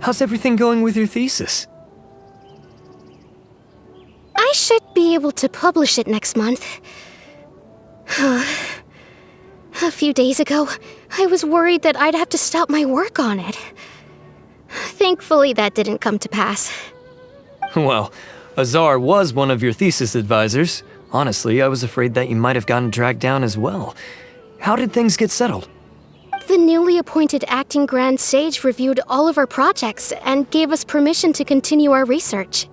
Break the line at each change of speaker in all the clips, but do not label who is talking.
How's everything going with your thesis?
I should be able to publish it next month. A few days ago, I was worried that I'd have to stop my work on it. Thankfully, that didn't come to pass.
Well, Azar was one of your thesis advisors. Honestly, I was afraid that you might have gotten dragged down as well. How did things get settled?
The newly appointed acting Grand Sage reviewed all of our projects and gave us permission to continue our research.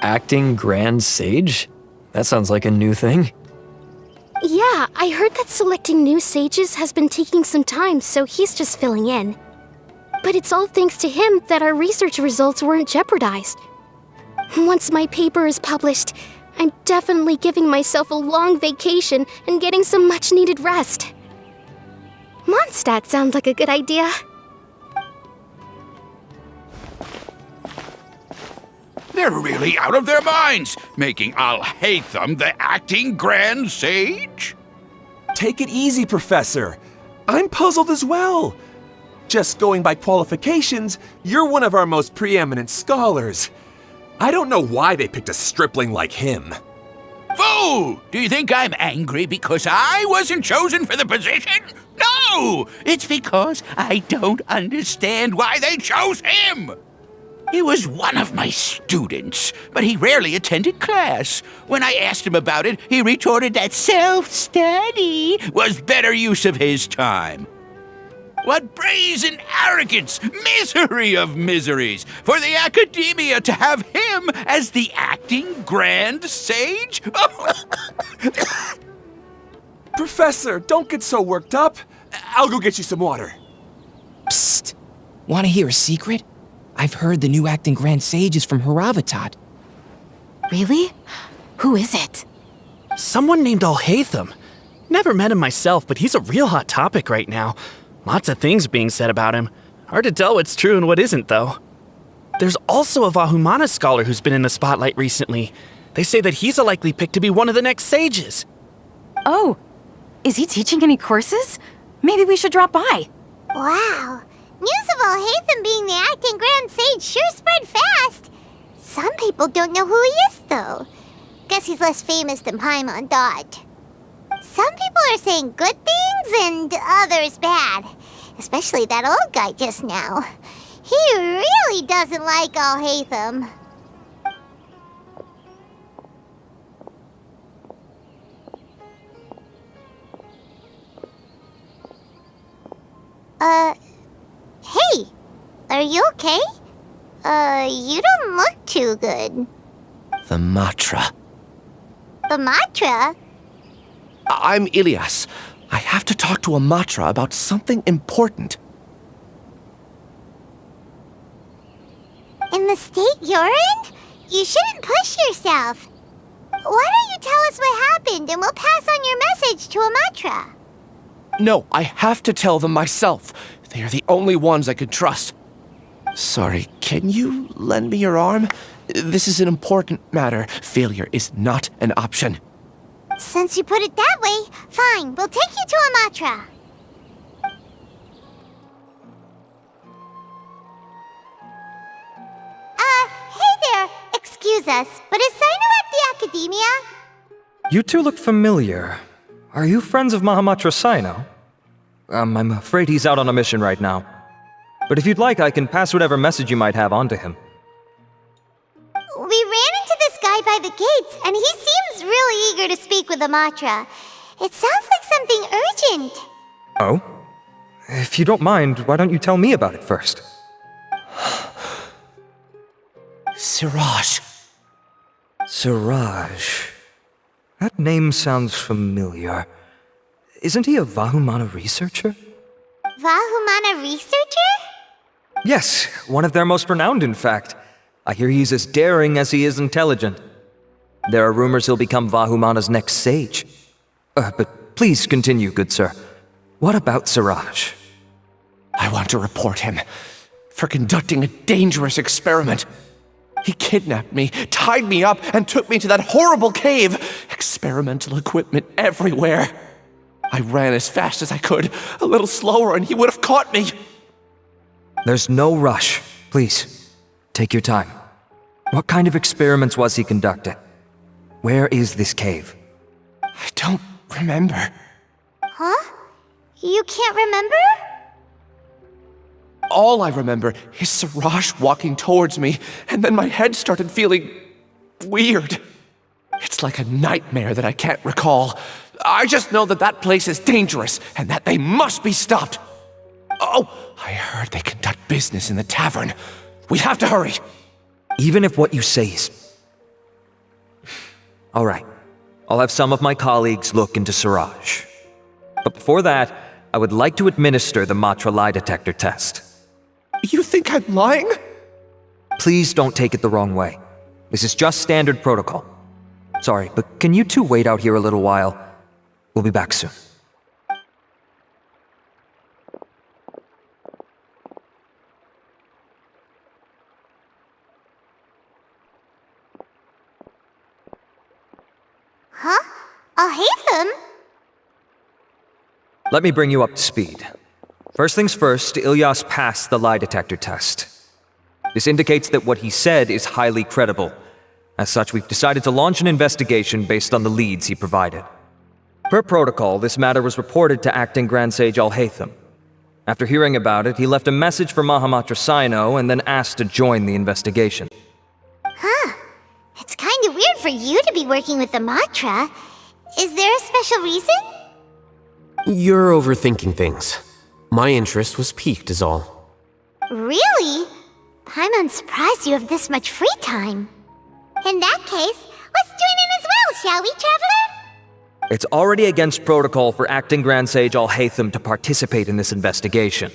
Acting Grand Sage? That sounds like a new thing.
Yeah, I heard that selecting new sages has been taking some time, so he's just filling in. But it's all thanks to him that our research results weren't jeopardized. Once my paper is published, I'm definitely giving myself a long vacation and getting some much-needed rest. Mondstadt sounds like a good idea.
They're really out of their minds, making Alhaitham the acting Grand Sage?
Take it easy, Professor. I'm puzzled as well. Just going by qualifications, you're one of our most preeminent scholars. I don't know why they picked a stripling like him.
Fool! Do you think I'm angry because I wasn't chosen for the position? No! It's because I don't understand why they chose him! He was one of my students, but he rarely attended class. When I asked him about it, he retorted that self-study was better use of his time. What brazen arrogance, misery of miseries, for the academia to have him as the acting Grand Sage?
Professor, don't get so worked up. I'll go get you some water.
Psst. Want to hear a secret? I've heard the new acting Grand Sage is from Haravatat.
Really? Who is it?
Someone named Alhaitham. Never met him myself, but he's a real hot topic right now. Lots of things being said about him. Hard to tell what's true and what isn't, though. There's also a Vahumana scholar who's been in the spotlight recently. They say that he's a likely pick to be one of the next sages.
Oh, is he teaching any courses? Maybe we should drop by.
Wow. News of Alhaitham being the acting Grand Sage sure spread fast. Some people don't know who he is, though. Guess he's less famous than Paimon Dot. Some people are saying good things and others bad. Especially that old guy just now. He really doesn't like Alhaitham. Hey, are you okay? You don't look too good.
The Matra.
The Matra?
I'm Ilyas. I have to talk to a Matra about something important.
In the state you're in? You shouldn't push yourself. Why don't you tell us what happened and we'll pass on your message to a Matra?
No, I have to tell them myself. They are the only ones I can trust. Sorry, can you lend me your arm? This is an important matter. Failure is not an option.
Since you put it that way, fine, we'll take you to a Matra. Hey there, excuse us, but is Cyno at the Academia?
You two look familiar. Are you friends of Mahamatra Cyno? I'm afraid he's out on a mission right now. But if you'd like, I can pass whatever message you might have on to him.
We ran into this guy by the gates, and he seems really eager to speak with the Matra. It sounds like something urgent.
Oh? If you don't mind, why don't you tell me about it first?
Siraj.
Siraj. That name sounds familiar. Isn't he a Vahumana researcher?
Vahumana researcher?
Yes, one of their most renowned, in fact. I hear he's as daring as he is intelligent. There are rumors he'll become Vahumana's next sage. But please continue, good sir. What about Siraj?
I want to report him for conducting a dangerous experiment. He kidnapped me, tied me up, and took me to that horrible cave. Experimental equipment everywhere. I ran as fast as I could, a little slower, and he would have caught me.
There's no rush. please, take your time. What kind of experiments was he conducting? Where is this cave?
I don't remember.
Huh? You can't remember?
All I remember is Siraj walking towards me, and then my head started feeling weird. It's like a nightmare that I can't recall. I just know that that place is dangerous, and that they must be stopped. Oh, I heard they conduct business in the tavern. We have to hurry.
Even if what you say is... All right, I'll have some of my colleagues look into Siraj. But before that, I would like to administer the Matra lie detector test.
You think I'm lying?
Please don't take it the wrong way. This is just standard protocol. Sorry, but can you two wait out here a little while? We'll be back soon.
Huh? Alhaitham?
Let me bring you up to speed. First things first, Ilyas passed the lie detector test. This indicates that what he said is highly credible. As such, we've decided to launch an investigation based on the leads he provided. Per protocol, this matter was reported to Acting Grand Sage Alhaitham. After hearing about it, he left a message for Mahamatra Cyno and then asked to join the investigation.
Huh. It's kinda weird for you to be working with the Matra. Is there a special reason?
You're overthinking things. My interest was piqued is all.
Really? I'm surprised you have this much free time. In that case, let's join in as well, shall we, Traveler?
It's already against protocol for Acting Grand Sage Alhaitham to participate in this investigation.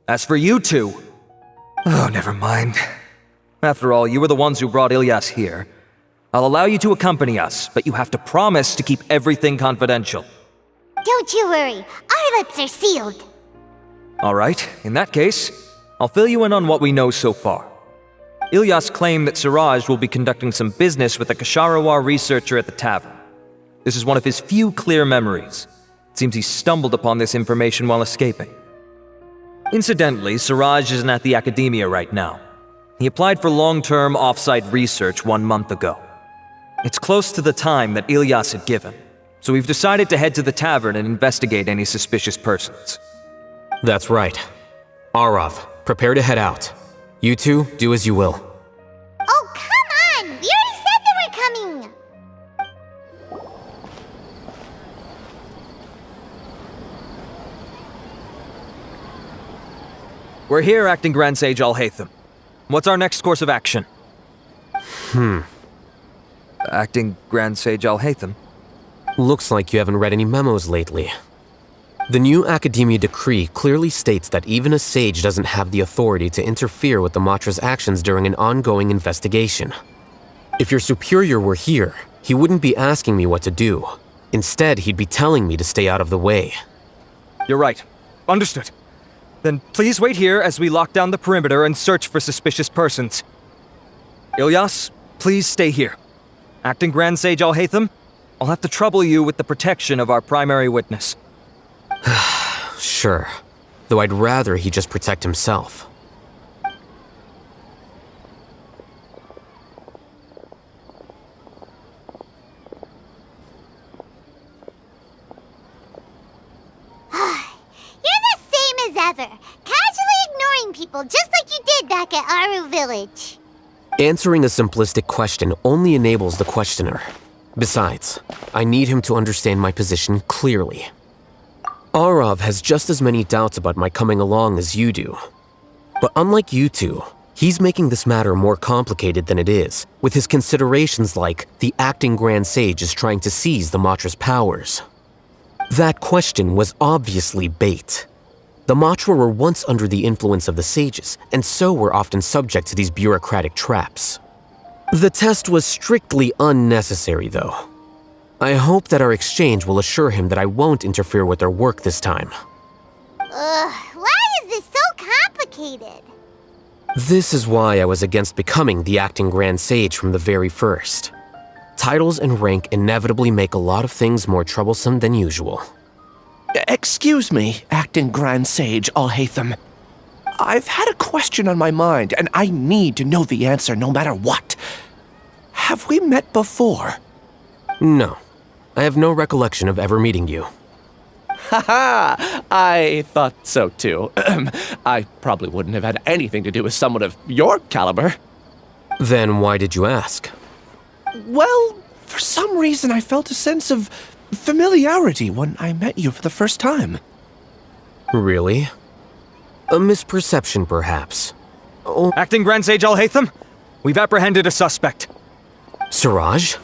As for you two... Oh, never mind. After all, you were the ones who brought Ilyas here. I'll allow you to accompany us, but you have to promise to keep everything confidential.
Don't you worry, our lips are sealed.
All right, in that case, I'll fill you in on what we know so far. Ilyas claimed that Siraj will be conducting some business with a Kasharawar researcher at the tavern. This is one of his few clear memories. It seems he stumbled upon this information while escaping. Incidentally, Siraj isn't at the academia right now. He applied for long-term off-site research 1 month ago. It's close to the time that Ilyas had given, so we've decided to head to the tavern and investigate any suspicious persons.
That's right. Arav, prepare to head out. You two, do as you will.
Oh, come on! We already said that we're coming!
We're here, Acting Grand Sage Alhaitham. What's our next course of action? Acting Grand Sage Alhaitham?
Looks like you haven't read any memos lately. The new Academia decree clearly states that even a sage doesn't have the authority to interfere with the Matra's actions during an ongoing investigation. If your superior were here, he wouldn't be asking me what to do. Instead, he'd be telling me to stay out of the way.
You're right. Understood. Then please wait here as we lock down the perimeter and search for suspicious persons. Ilyas, please stay here. Acting Grand Sage Alhaitham, I'll have to trouble you with the protection of our primary witness.
Sure. Though I'd rather he just protect himself.
Ever, casually ignoring people just like you did back at Aru Village.
Answering a simplistic question only enables the questioner. Besides, I need him to understand my position clearly. Arav has just as many doubts about my coming along as you do. But unlike you two, he's making this matter more complicated than it is, with his considerations like the acting Grand Sage is trying to seize the Matra's powers. That question was obviously bait. The Matra were once under the influence of the sages, and so were often subject to these bureaucratic traps. The test was strictly unnecessary, though. I hope that our exchange will assure him that I won't interfere with their work this time.
Why is this so complicated?
This is why I was against becoming the acting Grand Sage from the very first. Titles and rank inevitably make a lot of things more troublesome than usual.
Excuse me, Acting Grand Sage Alhaitham. I've had a question on my mind, and I need to know the answer no matter what. Have we met before?
No. I have no recollection of ever meeting you.
Haha! I thought so too. I probably wouldn't have had anything to do with someone of your caliber.
Then why did you ask?
Well, for some reason I felt a sense of familiarity when I met you for the first time.
Really? A misperception, perhaps. Oh,
Acting Grand Sage Alhaitham, we've apprehended a suspect.
Siraj?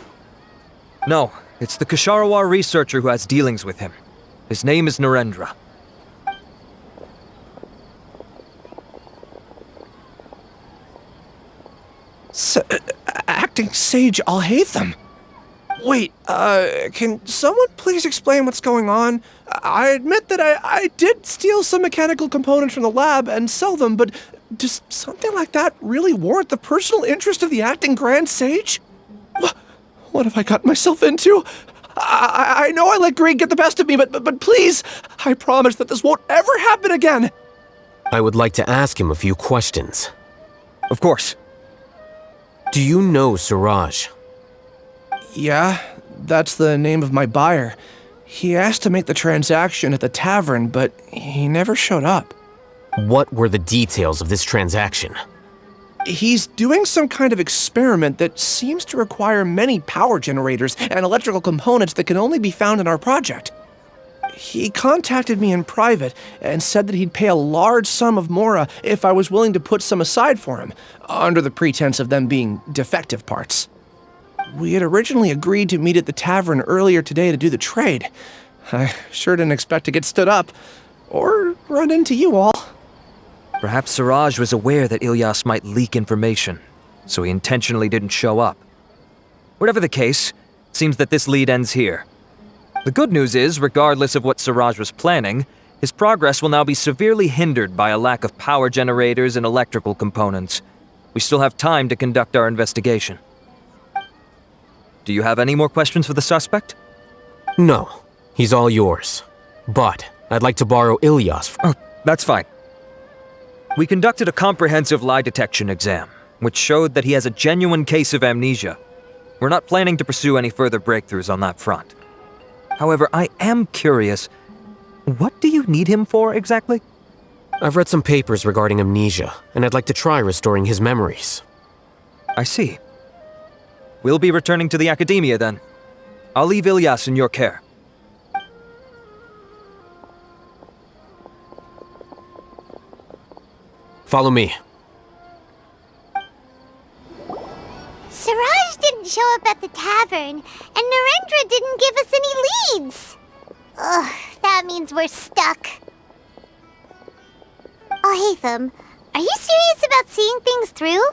No, it's the Ksharawar researcher who has dealings with him. His name is Narendra.
Acting Sage Alhaitham? Wait, can someone please explain what's going on? I admit that I did steal some mechanical components from the lab and sell them, but does something like that really warrant the personal interest of the Acting Grand Sage? What have I gotten myself into? I know I let greed get the best of me, but please, I promise that this won't ever happen again.
I would like to ask him a few questions.
Of course.
Do you know Siraj?
Yeah, that's the name of my buyer. He asked to make the transaction at the tavern, but he never showed up.
What were the details of this transaction?
He's doing some kind of experiment that seems to require many power generators and electrical components that can only be found in our project. He contacted me in private and said that he'd pay a large sum of mora if I was willing to put some aside for him, under the pretense of them being defective parts. We had originally agreed to meet at the tavern earlier today to do the trade. I sure didn't expect to get stood up, or run into you all.
Perhaps Siraj was aware that Ilyas might leak information, so he intentionally didn't show up. Whatever the case, it seems that this lead ends here. The good news is, regardless of what Siraj was planning, his progress will now be severely hindered by a lack of power generators and electrical components. We still have time to conduct our investigation. Do you have any more questions for the suspect?
No. He's all yours. But I'd like to borrow Ilyas.
Oh, that's fine. We conducted a comprehensive lie detection exam, which showed that he has a genuine case of amnesia. We're not planning to pursue any further breakthroughs on that front. However, I am curious, what do you need him for exactly?
I've read some papers regarding amnesia, and I'd like to try restoring his memories.
I see. We'll be returning to the academia then. I'll leave Ilyas in your care.
Follow me.
Siraj didn't show up at the tavern, and Narendra didn't give us any leads. Ugh, that means we're stuck. Alhaitham, are you serious about seeing things through?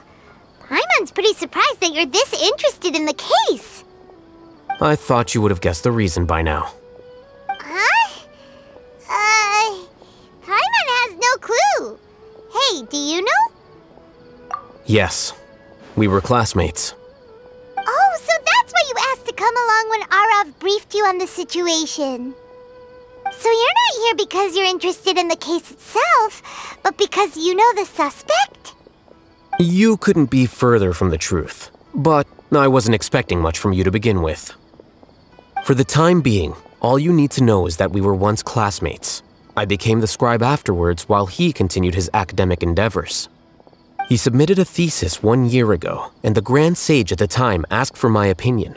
Paimon's pretty surprised that you're this interested in the case.
I thought you would have guessed the reason by now.
Huh? Paimon has no clue. Hey, do you know?
Yes. We were classmates.
Oh, so that's why you asked to come along when Arav briefed you on the situation. So you're not here because you're interested in the case itself, but because you know the suspect?
You couldn't be further from the truth, but I wasn't expecting much from you to begin with. For the time being, all you need to know is that we were once classmates. I became the scribe afterwards while he continued his academic endeavors. He submitted a thesis 1 year ago, and the Grand Sage at the time asked for my opinion.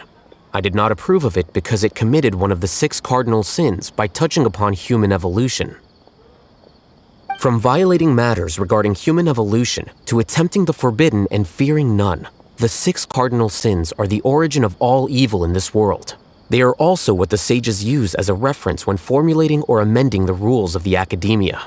I did not approve of it because it committed one of the 6 cardinal sins by touching upon human evolution. From violating matters regarding human evolution to attempting the forbidden and fearing none, the 6 cardinal sins are the origin of all evil in this world. They are also what the sages use as a reference when formulating or amending the rules of the academia.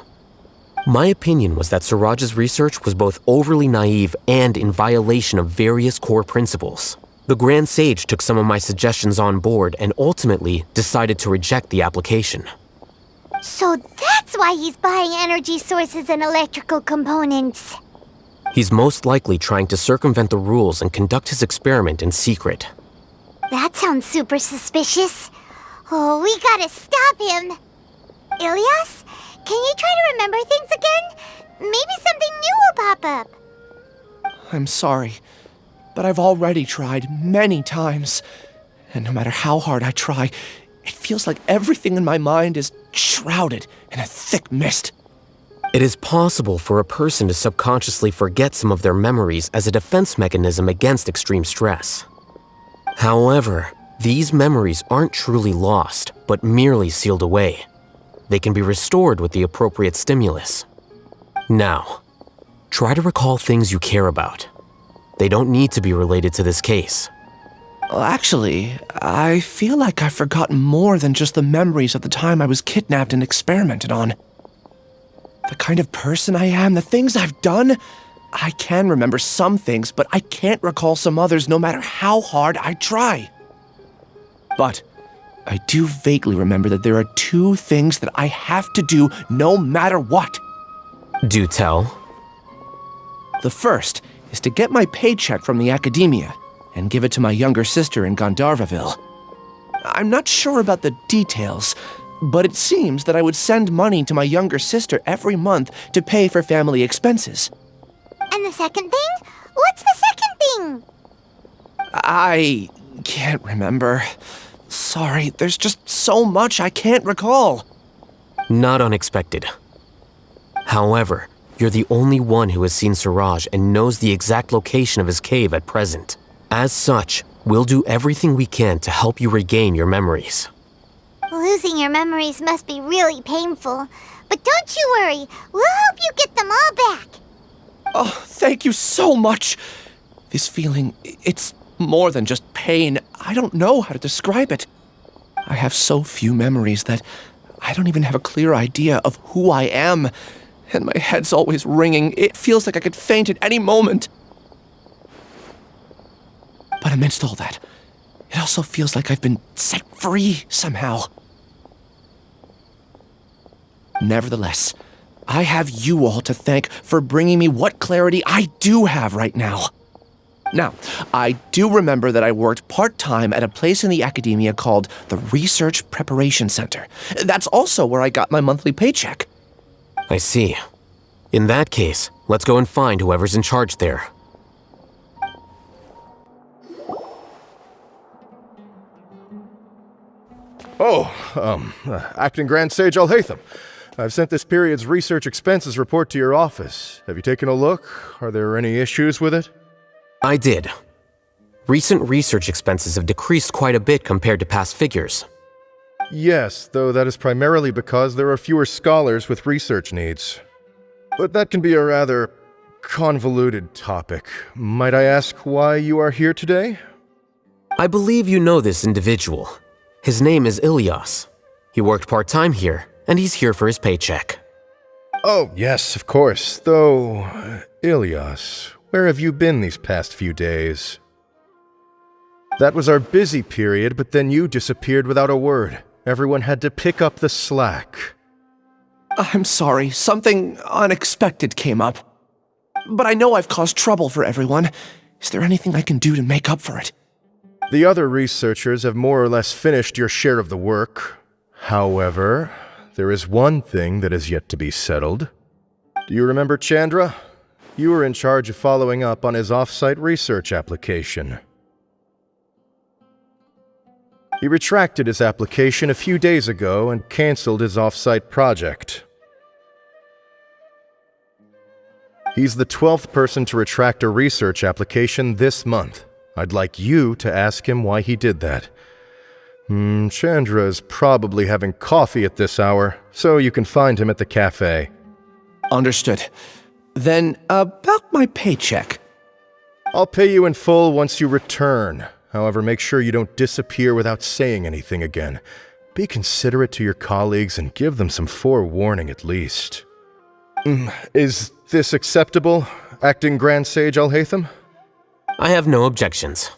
My opinion was that Siraj's research was both overly naive and in violation of various core principles. The Grand Sage took some of my suggestions on board and ultimately decided to reject the application.
So that's why he's buying energy sources and electrical components.
He's most likely trying to circumvent the rules and conduct his experiment in secret.
That sounds super suspicious. Oh, we gotta stop him. Ilyas, can you try to remember things again? Maybe something new will pop up.
I'm sorry, but I've already tried many times. And no matter how hard I try, it feels like everything in my mind is shrouded in a thick mist.
It is possible for a person to subconsciously forget some of their memories as a defense mechanism against extreme stress. However, these memories aren't truly lost, but merely sealed away. They can be restored with the appropriate stimulus. Now, try to recall things you care about. They don't need to be related to this case.
Well, actually, I feel like I've forgotten more than just the memories of the time I was kidnapped and experimented on. The kind of person I am, the things I've done, I can remember some things, but I can't recall some others no matter how hard I try. But I do vaguely remember that there are 2 things that I have to do no matter what.
Do tell.
The first is to get my paycheck from the academia and give it to my younger sister in Gandharva. I'm not sure about the details, but it seems that I would send money to my younger sister every month to pay for family expenses.
And the second thing? What's the second thing?
I can't remember. Sorry, there's just so much I can't recall.
Not unexpected. However, you're the only one who has seen Siraj and knows the exact location of his cave at present. As such, we'll do everything we can to help you regain your memories.
Losing your memories must be really painful. But don't you worry, we'll help you get them all back.
Oh, thank you so much. This feeling, it's more than just pain. I don't know how to describe it. I have so few memories that I don't even have a clear idea of who I am. And my head's always ringing. It feels like I could faint at any moment. But amidst all that, it also feels like I've been set free somehow. Nevertheless, I have you all to thank for bringing me what clarity I do have right now. Now, I do remember that I worked part-time at a place in the academia called the Research Preparation Center. That's also where I got my monthly paycheck.
I see. In that case, let's go and find whoever's in charge there.
Acting Grand Sage Alhaitham. I've sent this period's research expenses report to your office. Have you taken a look? Are there any issues with it?
I did. Recent research expenses have decreased quite a bit compared to past figures.
Yes, though that is primarily because there are fewer scholars with research needs. But that can be a rather convoluted topic. Might I ask why you are here today?
I believe you know this individual. His name is Ilyas. He worked part-time here, and he's here for his paycheck.
Oh, yes, of course. Though, Ilyas, where have you been these past few days? That was our busy period, but then you disappeared without a word. Everyone had to pick up the slack.
I'm sorry, something unexpected came up. But I know I've caused trouble for everyone. Is there anything I can do to make up for it?
The other researchers have more or less finished your share of the work. However, there is one thing that is yet to be settled. Do you remember Chandra? You were in charge of following up on his off-site research application. He retracted his application a few days ago and canceled his off-site project. He's the 12th person to retract a research application this month. I'd like you to ask him why he did that. Chandra is probably having coffee at this hour, so you can find him at the cafe.
Understood. Then, about my paycheck.
I'll pay you in full once you return. However, make sure you don't disappear without saying anything again. Be considerate to your colleagues and give them some forewarning at least. Is this acceptable, Acting Grand Sage Alhaitham?
I have no objections.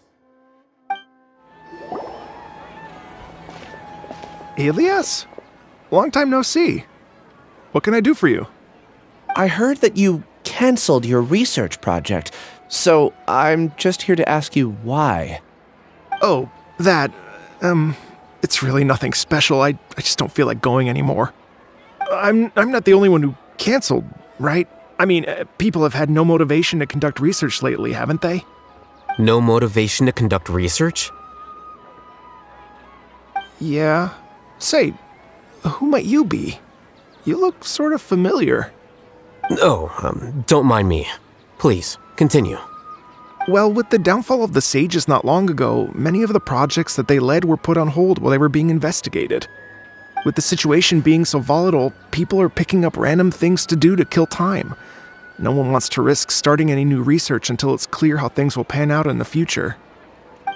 Ilyas? Long time no see. What can I do for you?
I heard that you canceled your research project, so I'm just here to ask you why.
Oh, that, it's really nothing special. I just don't feel like going anymore. I'm not the only one who canceled, right? I mean, people have had no motivation to conduct research lately, haven't they?
No motivation to conduct research?
Yeah. Say, who might you be? You look sort of familiar.
Oh, don't mind me. Please, continue.
Well, with the downfall of the sages not long ago, many of the projects that they led were put on hold while they were being investigated. With the situation being so volatile, people are picking up random things to do to kill time. No one wants to risk starting any new research until it's clear how things will pan out in the future.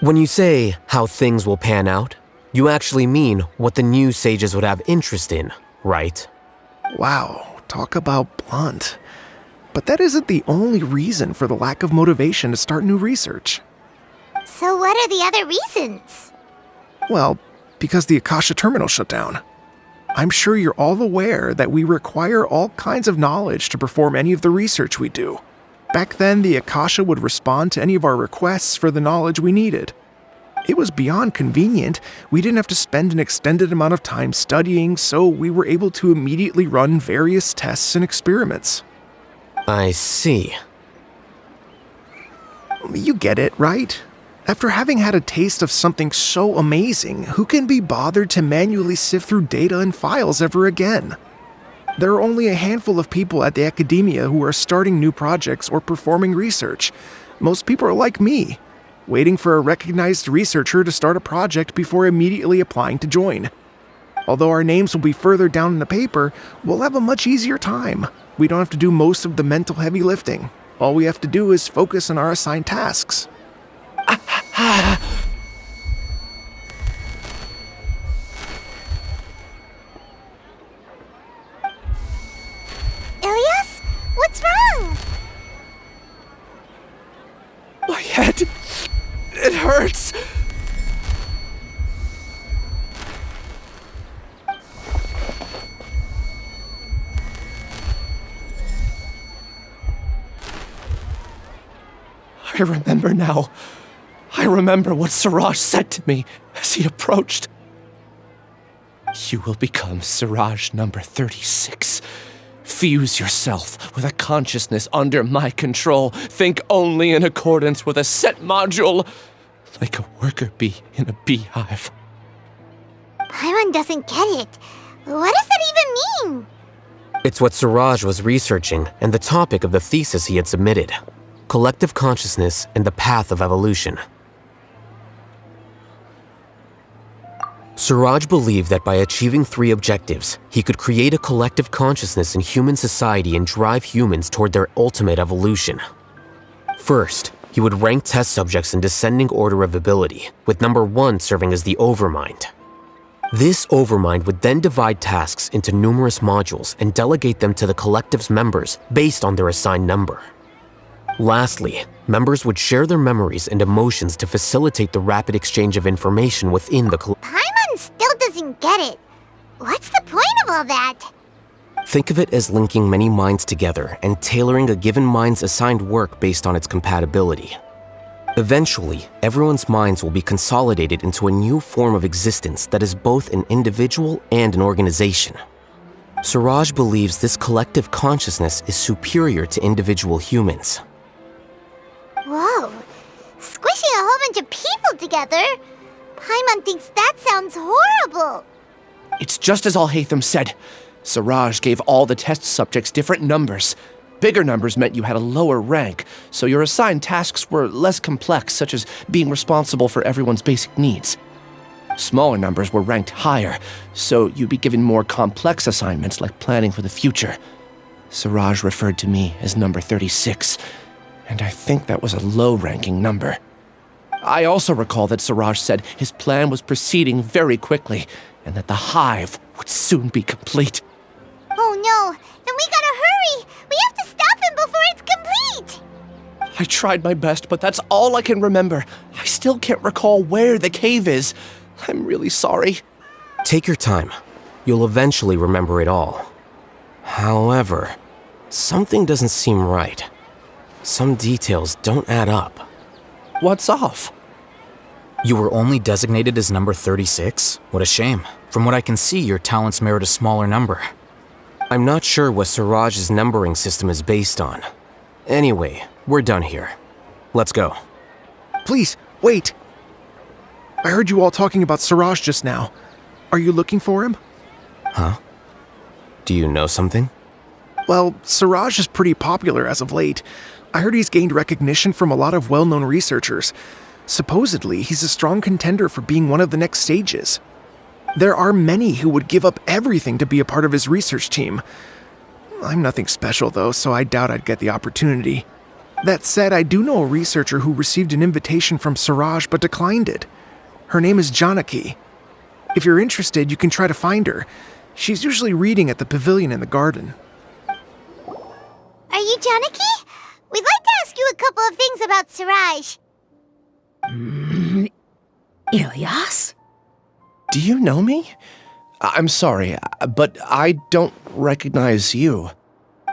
When you say how things will pan out, you actually mean what the new sages would have interest in, right?
Wow, talk about blunt. But that isn't the only reason for the lack of motivation to start new research.
So what are the other reasons?
Well, because the Akasha terminal shut down. I'm sure you're all aware that we require all kinds of knowledge to perform any of the research we do. Back then, the Akasha would respond to any of our requests for the knowledge we needed. It was beyond convenient. We didn't have to spend an extended amount of time studying, so we were able to immediately run various tests and experiments.
I see.
You get it, right? After having had a taste of something so amazing, who can be bothered to manually sift through data and files ever again? There are only a handful of people at the academia who are starting new projects or performing research. Most people are like me, waiting for a recognized researcher to start a project before immediately applying to join. Although our names will be further down in the paper, we'll have a much easier time. We don't have to do most of the mental heavy lifting. All we have to do is focus on our assigned tasks.
Ilyas? What's wrong?
My head. It hurts. I remember now. I remember what Siraj said to me as he approached. You will become Siraj number 36. Fuse yourself with a consciousness under my control. Think only in accordance with a set module, like a worker bee in a beehive.
Paimon doesn't get it. What does that even mean?
It's what Siraj was researching and the topic of the thesis he had submitted. Collective consciousness and the path of evolution. Siraj believed that by achieving 3 objectives, he could create a collective consciousness in human society and drive humans toward their ultimate evolution. First, he would rank test subjects in descending order of ability, with number 1 serving as the Overmind. This Overmind would then divide tasks into numerous modules and delegate them to the collective's members based on their assigned number. Lastly, members would share their memories and emotions to facilitate the rapid exchange of information within the collective.
Paimon still doesn't get it. What's the point of all that?
Think of it as linking many minds together and tailoring a given mind's assigned work based on its compatibility. Eventually, everyone's minds will be consolidated into a new form of existence that is both an individual and an organization. Siraj believes this collective consciousness is superior to individual humans.
Whoa. Squishing a whole bunch of people together? Paimon thinks that sounds horrible.
It's just as Alhaitham said. Siraj gave all the test subjects different numbers. Bigger numbers meant you had a lower rank, so your assigned tasks were less complex, such as being responsible for everyone's basic needs. Smaller numbers were ranked higher, so you'd be given more complex assignments like planning for the future. Siraj referred to me as number 36, and I think that was a low-ranking number. I also recall that Siraj said his plan was proceeding very quickly, and that the Hive would soon be complete.
Oh no, then we gotta hurry! We have to stop him before it's complete!
I tried my best, but that's all I can remember. I still can't recall where the cave is. I'm really sorry.
Take your time. You'll eventually remember it all. However, something doesn't seem right. Some details don't add up.
What's off?
You were only designated as number 36? What a shame. From what I can see, your talents merit a smaller number.
I'm not sure what Siraj's numbering system is based on. Anyway, we're done here. Let's go.
Please, wait! I heard you all talking about Siraj just now. Are you looking for him?
Huh? Do you know something?
Well, Siraj is pretty popular as of late. I heard he's gained recognition from a lot of well-known researchers. Supposedly, he's a strong contender for being one of the next sages. There are many who would give up everything to be a part of his research team. I'm nothing special though, so I doubt I'd get the opportunity. That said, I do know a researcher who received an invitation from Siraj but declined it. Her name is Janaki. If you're interested, you can try to find her. She's usually reading at the Pavilion in the garden.
Are you Janaki? We'd like to ask you a couple of things about Siraj.
Ilyas?
Do you know me? I'm sorry, but I don't recognize you.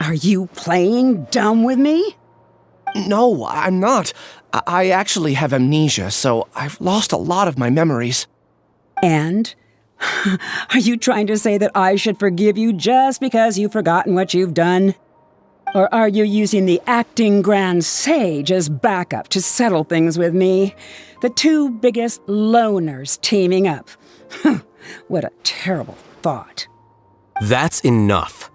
Are you playing dumb with me?
No, I'm not. I actually have amnesia, so I've lost a lot of my memories.
And? Are you trying to say that I should forgive you just because you've forgotten what you've done? Or are you using the acting grand sage as backup to settle things with me? The two biggest loners teaming up. What a terrible thought.
That's enough.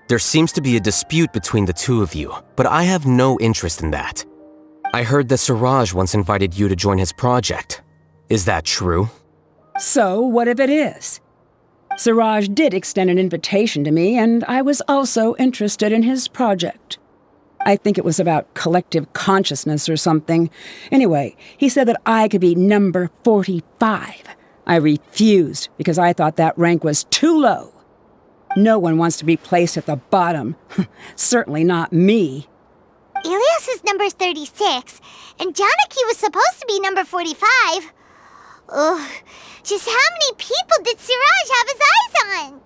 There seems to be a dispute between the two of you, but I have no interest in that. I heard that Siraj once invited you to join his project. Is that true?
So, what if it is? Siraj did extend an invitation to me, and I was also interested in his project. I think it was about collective consciousness or something. Anyway, he said that I could be number 45. I refused because I thought that rank was too low. No one wants to be placed at the bottom. Certainly not me.
Ilyas is number 36, and Janaki was supposed to be number 45. Ugh, just how many people did Siraj have his eyes on?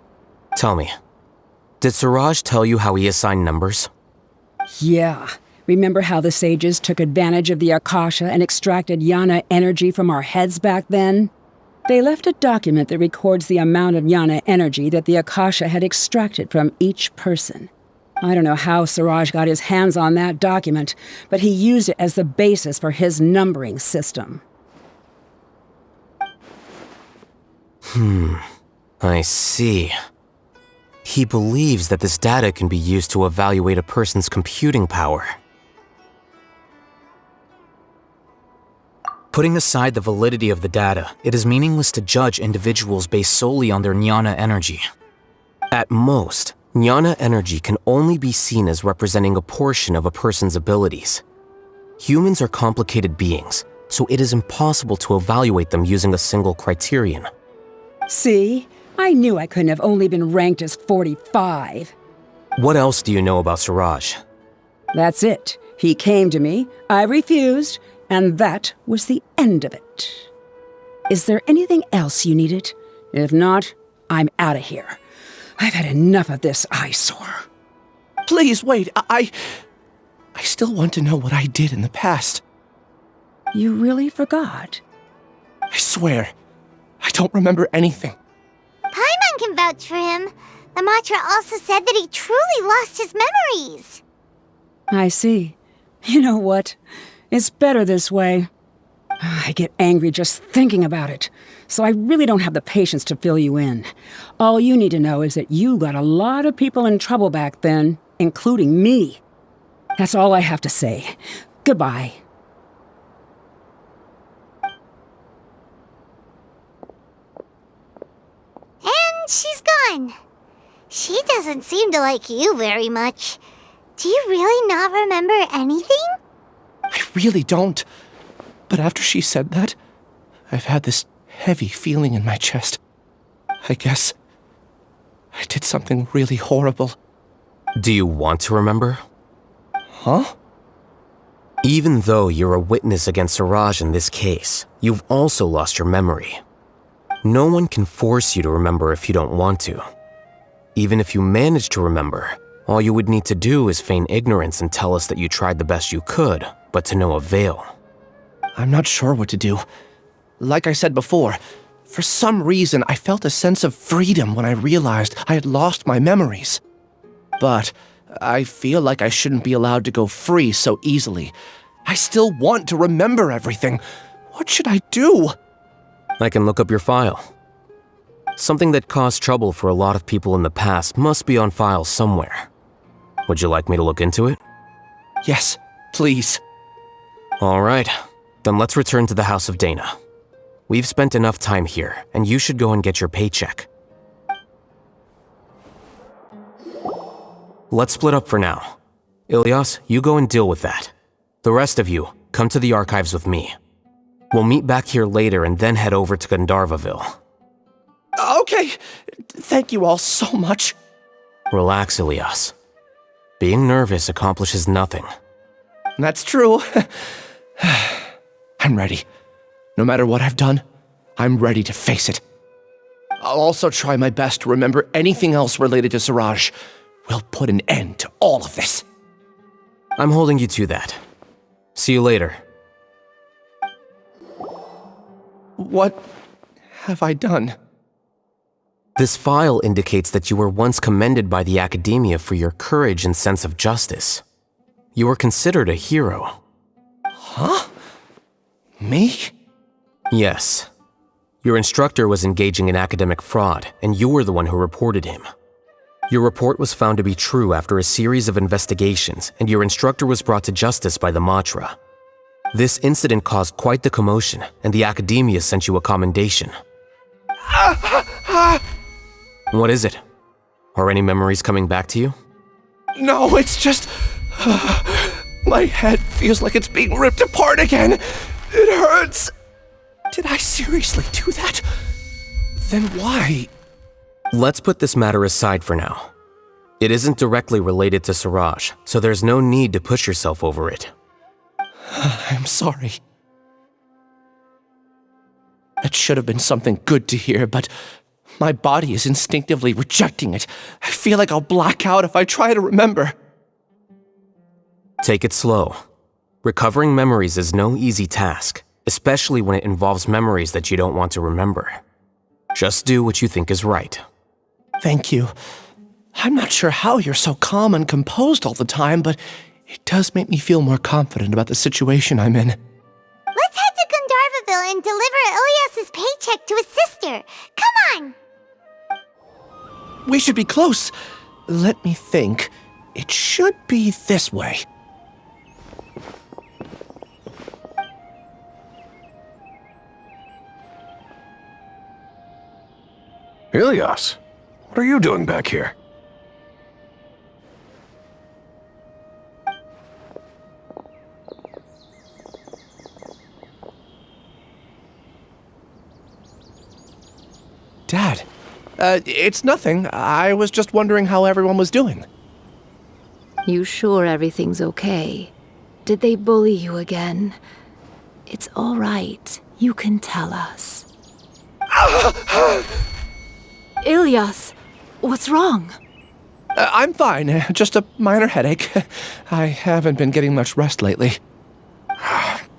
Tell me, did Siraj tell you how he assigned numbers?
Yeah. Remember how the sages took advantage of the Akasha and extracted Yana energy from our heads back then? They left a document that records the amount of Yana energy that the Akasha had extracted from each person. I don't know how Siraj got his hands on that document, but he used it as the basis for his numbering system.
I see. He believes that this data can be used to evaluate a person's computing power.
Putting aside the validity of the data, it is meaningless to judge individuals based solely on their Jnana energy.
At most, Jnana energy can only be seen as representing a portion of a person's abilities. Humans are complicated beings, so it is impossible to evaluate them using a single criterion.
See? I knew I couldn't have only been ranked as 45.
What else do you know about Siraj?
That's it. He came to me, I refused, and that was the end of it. Is there anything else you needed? If not, I'm out of here. I've had enough of this eyesore.
Please, wait, I still want to know what I did in the past.
You really forgot?
I swear, I don't remember anything.
Paimon can vouch for him. The mantra also said that he truly lost his memories.
I see. You know what? It's better this way. I get angry just thinking about it, so I really don't have the patience to fill you in. All you need to know is that you got a lot of people in trouble back then, including me. That's all I have to say. Goodbye.
And she's gone. She doesn't seem to like you very much. Do you really not remember anything?
I really don't. But after she said that, I've had this heavy feeling in my chest. I guess I did something really horrible.
Do you want to remember?
Huh?
Even though you're a witness against Siraj in this case, you've also lost your memory. No one can force you to remember if you don't want to. Even if you manage to remember, all you would need to do is feign ignorance and tell us that you tried the best you could, but to no avail.
I'm not sure what to do. Like I said before, For some reason, I felt a sense of freedom when I realized I had lost my memories. But I feel like I shouldn't be allowed to go free so easily. I still want to remember everything. What should I do?
I can look up your file. Something that caused trouble for a lot of people in the past must be on file somewhere. Would you like me to look into it?
Yes, please.
All right, then let's return to the House of Deana. We've spent enough time here, and you should go and get your paycheck. Let's split up for now. Ilyas, you go and deal with that. The rest of you, come to the archives with me. We'll meet back here later and then head over to Gandharva Ville.
Okay, thank you all so much.
Relax, Ilyas. Being nervous accomplishes nothing.
That's true. I'm ready. No matter what I've done, I'm ready to face it. I'll also try my best to remember anything else related to Siraj. We'll put an end to all of this.
I'm holding you to that. See you later.
What have I done?
This file indicates that you were once commended by the academia for your courage and sense of justice. You were considered a hero.
Huh? Me?
Yes. Your instructor was engaging in academic fraud, and you were the one who reported him. Your report was found to be true after a series of investigations, and your instructor was brought to justice by the Matra. This incident caused quite the commotion, and the academia sent you a commendation. What is it? Are any memories coming back to you?
No, it's just... my head feels like it's being ripped apart again. It hurts. Did I seriously do that? Then why?
Let's put this matter aside for now. It isn't directly related to Siraj, so there's no need to push yourself over it.
I'm sorry. That should have been something good to hear, but my body is instinctively rejecting it. I feel like I'll black out if I try to remember.
Take it slow. Recovering memories is no easy task, especially when it involves memories that you don't want to remember. Just do what you think is right.
Thank you. I'm not sure how you're so calm and composed all the time, but it does make me feel more confident about the situation I'm in.
Let's head to Gandharvaville and deliver Ilyas's paycheck to his sister. Come on!
We should be close. Let me think. It should be this way.
Ilyas, what are you doing back here?
Dad, it's nothing. I was just wondering how everyone was doing.
You sure everything's okay? Did they bully you again? It's all right. You can tell us. Ilyas, what's wrong?
I'm fine. Just a minor headache. I haven't been getting much rest lately.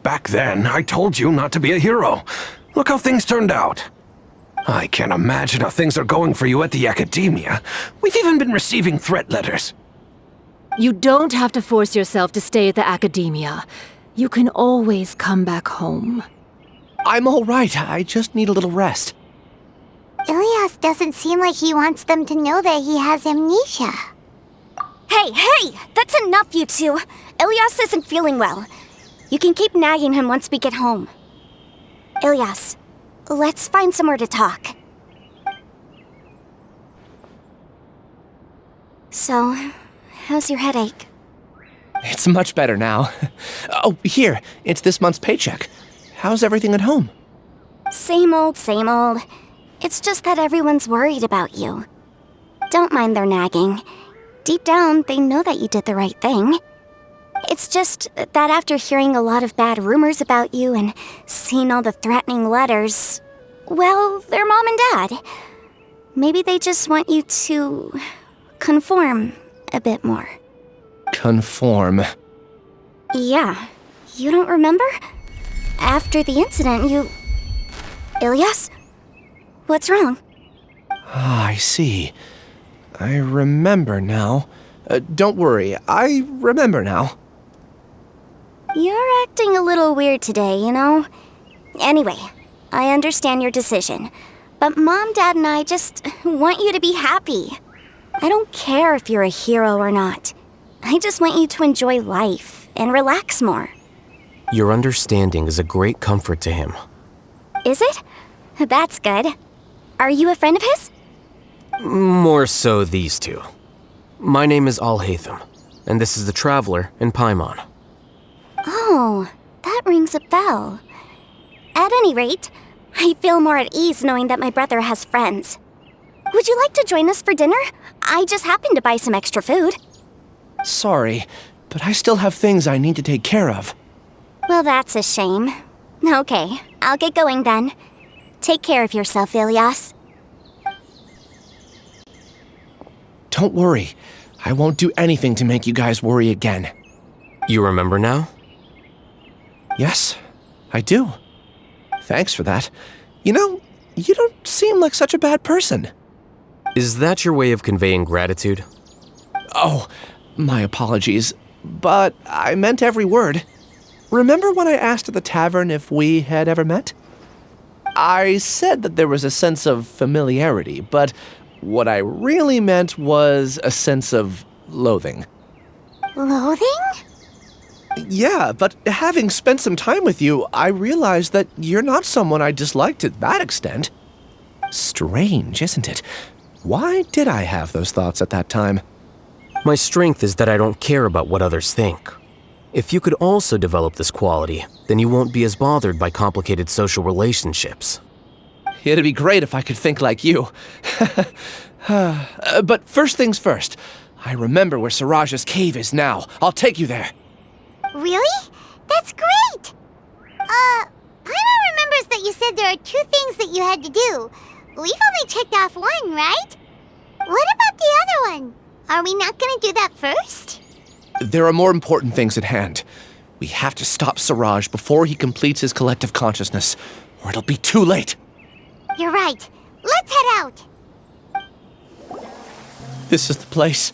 Back then, I told you not to be a hero. Look how things turned out. I can't imagine how things are going for you at the academia. We've even been receiving threat letters.
You don't have to force yourself to stay at the academia. You can always come back home.
I'm all right. I just need a little rest.
Ilyas doesn't seem like he wants them to know that he has amnesia.
Hey! That's enough, you two! Ilyas isn't feeling well. You can keep nagging him once we get home. Ilyas, let's find somewhere to talk. So, how's your headache?
It's much better now. Oh, here. It's this month's paycheck. How's everything at home?
Same old, same old. It's just that everyone's worried about you. Don't mind their nagging. Deep down, they know that you did the right thing. It's just that after hearing a lot of bad rumors about you and seeing all the threatening letters, well, they're mom and dad. Maybe they just want you to conform a bit more.
Conform.
Yeah. You don't remember? After the incident, you... Ilyas? What's wrong?
Ah, I see. I remember now. Don't worry, I remember now.
You're acting a little weird today, you know? Anyway, I understand your decision. But Mom, Dad, and I just want you to be happy. I don't care if you're a hero or not. I just want you to enjoy life and relax more.
Your understanding is a great comfort to him.
Is it? That's good. Are you a friend of his?
More so these two. My name is Alhaitham, and this is the Traveler in Paimon.
Oh, that rings a bell. At any rate, I feel more at ease knowing that my brother has friends. Would you like to join us for dinner? I just happened to buy some extra food.
Sorry, but I still have things I need to take care of.
Well, that's a shame. Okay, I'll get going then. Take care of yourself, Ilyas.
Don't worry. I won't do anything to make you guys worry again.
You remember now?
Yes, I do. Thanks for that. You know, you don't seem like such a bad person.
Is that your way of conveying gratitude?
Oh, my apologies, but I meant every word. Remember when I asked at the tavern if we had ever met? I said that there was a sense of familiarity, but what I really meant was a sense of loathing.
Loathing?
Yeah, but having spent some time with you, I realized that you're not someone I dislike to that extent. Strange, isn't it? Why did I have those thoughts at that time?
My strength is that I don't care about what others think. If you could also develop this quality, then you won't be as bothered by complicated social relationships.
It'd be great if I could think like you. But first things first, I remember where Siraj's cave is now. I'll take you there.
Really? That's great! Paimon remembers that you said there are 2 things that you had to do. We've only checked off 1, right? What about the other one? Are we not gonna do that first?
There are more important things at hand. We have to stop Siraj before he completes his collective consciousness, or it'll be too late.
You're right. Let's head out.
This is the place.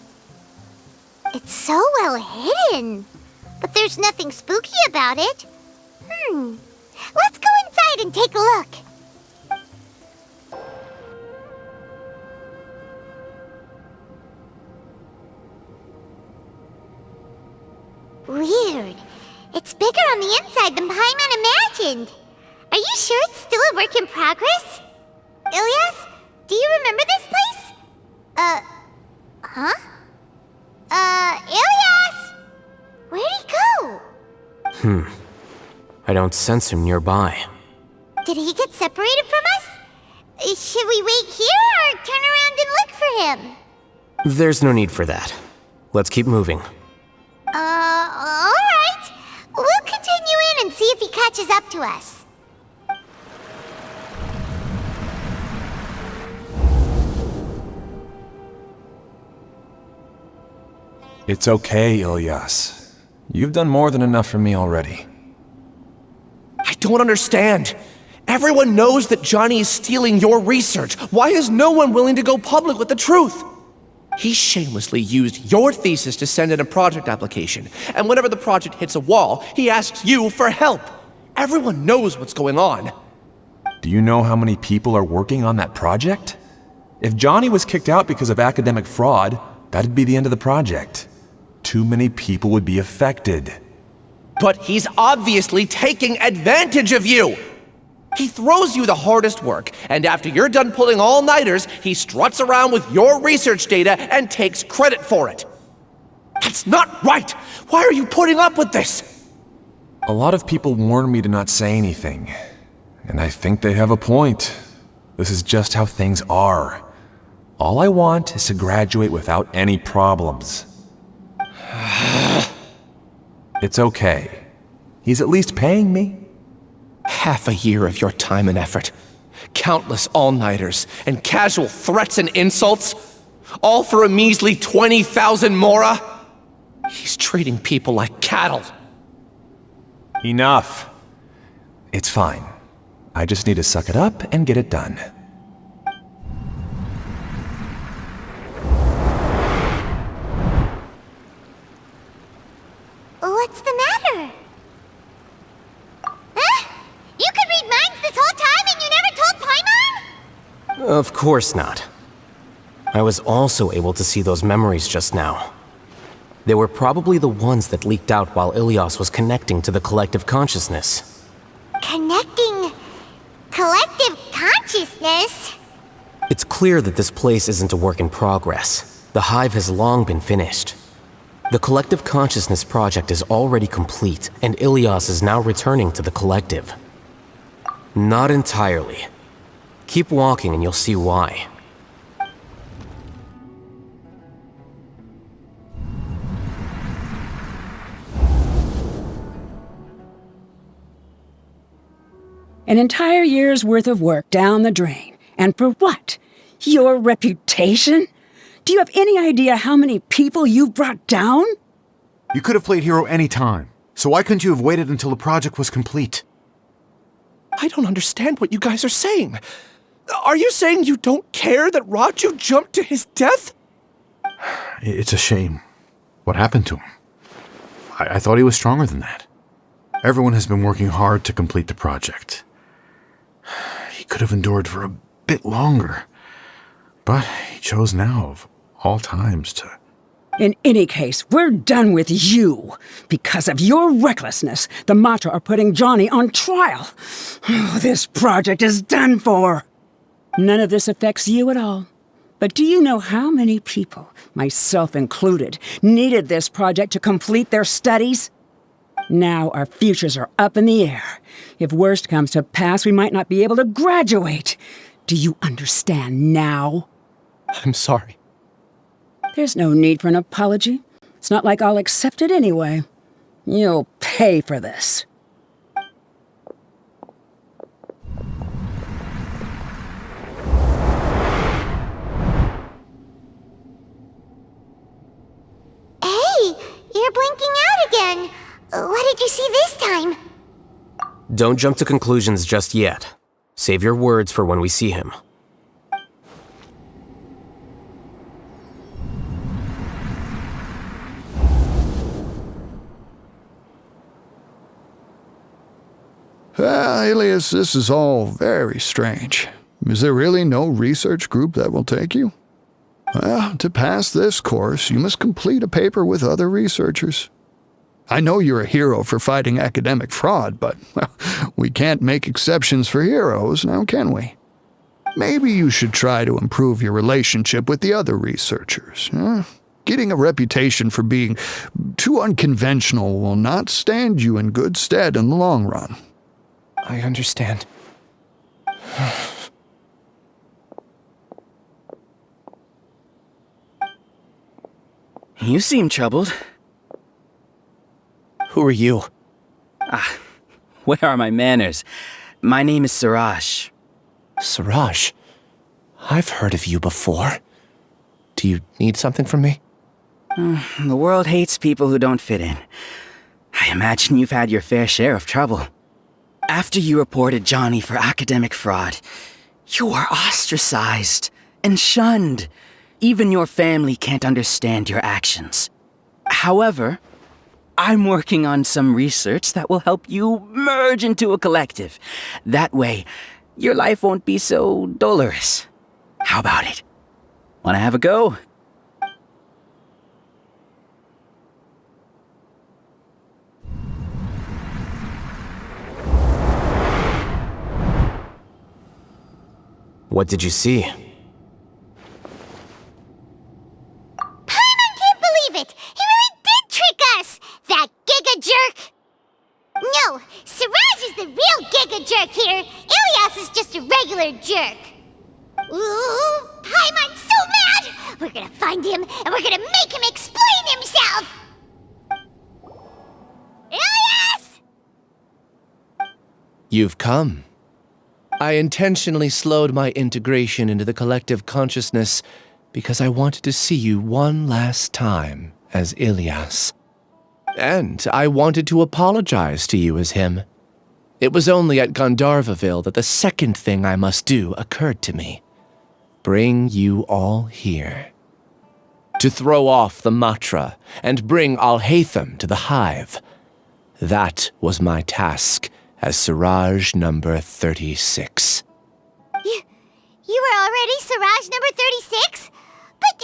It's so well hidden. But there's nothing spooky about it. Let's go inside and take a look. Weird. It's bigger on the inside than Paimon imagined. Are you sure it's still a work in progress? Ilyas, do you remember this place? Ilyas! Where'd he go?
I don't sense him nearby.
Did he get separated from us? Should we wait here or turn around and look for him?
There's no need for that. Let's keep moving.
Alright. We'll continue in and see if he catches up to us.
It's okay, Ilyas. You've done more than enough for me already.
I don't understand. Everyone knows that Johnny is stealing your research. Why is no one willing to go public with the truth? He shamelessly used your thesis to send in a project application, and whenever the project hits a wall, he asks you for help. Everyone knows what's going on.
Do you know how many people are working on that project? If Johnny was kicked out because of academic fraud, that'd be the end of the project. Too many people would be affected.
But he's obviously taking advantage of you! He throws you the hardest work, and after you're done pulling all-nighters, he struts around with your research data and takes credit for it. That's not right! Why are you putting up with this?
A lot of people warn me to not say anything, and I think they have a point. This is just how things are. All I want is to graduate without any problems. It's okay. He's at least paying me.
Half a year of your time and effort. Countless all-nighters and casual threats and insults. All for a measly 20,000 mora? He's treating people like cattle.
Enough. It's fine. I just need to suck it up and get it done.
What's the matter? Huh? You could read minds this whole time and you never told Paimon?
Of course not. I was also able to see those memories just now. They were probably the ones that leaked out while Ilyas was connecting to the collective consciousness.
Connecting collective consciousness?
It's clear that this place isn't a work in progress. The Hive has long been finished. The collective consciousness project is already complete, and Ilyas is now returning to the collective. Not entirely. Keep walking and you'll see why.
An entire year's worth of work down the drain. And for what? Your reputation? Do you have any idea how many people you brought down?
You could have played hero any time, so why couldn't you have waited until the project was complete?
I don't understand what you guys are saying. Are you saying you don't care that Raju jumped to his death?
It's a shame. What happened to him? I thought he was stronger than that. Everyone has been working hard to complete the project. He could have endured for a bit longer, but he chose now, of all times, to...
In any case, we're done with you. Because of your recklessness, the Matra are putting Johnny on trial. This project is done for. None of this affects you at all. But do you know how many people, myself included, needed this project to complete their studies? Now our futures are up in the air. If worst comes to pass, we might not be able to graduate. Do you understand now?
I'm sorry.
There's no need for an apology. It's not like I'll accept it anyway. You'll pay for this.
Hey, you're blinking out again. What did you see this time?
Don't jump to conclusions just yet. Save your words for when we see him.
Ilyas, this is all very strange. Is there really no research group that will take you? Well, to pass this course, you must complete a paper with other researchers. I know you're a hero for fighting academic fraud, but well, we can't make exceptions for heroes, now can we? Maybe you should try to improve your relationship with the other researchers. Getting a reputation for being too unconventional will not stand you in good stead in the long run.
I understand.
You seem troubled.
Who are you?
Where are my manners? My name is Siraj.
Siraj? I've heard of you before. Do you need something from me?
The world hates people who don't fit in. I imagine you've had your fair share of trouble. After you reported Johnny for academic fraud, you were ostracized and shunned. Even your family can't understand your actions. However, I'm working on some research that will help you merge into a collective. That way, your life won't be so dolorous. How about it? Wanna have a go?
What did you see?
Paimon can't believe it! He really did trick us! That giga jerk! No, Siraj is the real giga jerk here. Ilyas is just a regular jerk. Ooh, Paimon's so mad! We're gonna find him and we're gonna make him explain himself! Ilyas!
You've come. I intentionally slowed my integration into the collective consciousness because I wanted to see you one last time as Ilyas. And I wanted to apologize to you as him. It was only at Gandharva that the second thing I must do occurred to me. Bring you all here. To throw off the Matra and bring Alhaitham to the Hive. That was my task as Siraj number 36.
You were already Siraj number 36? But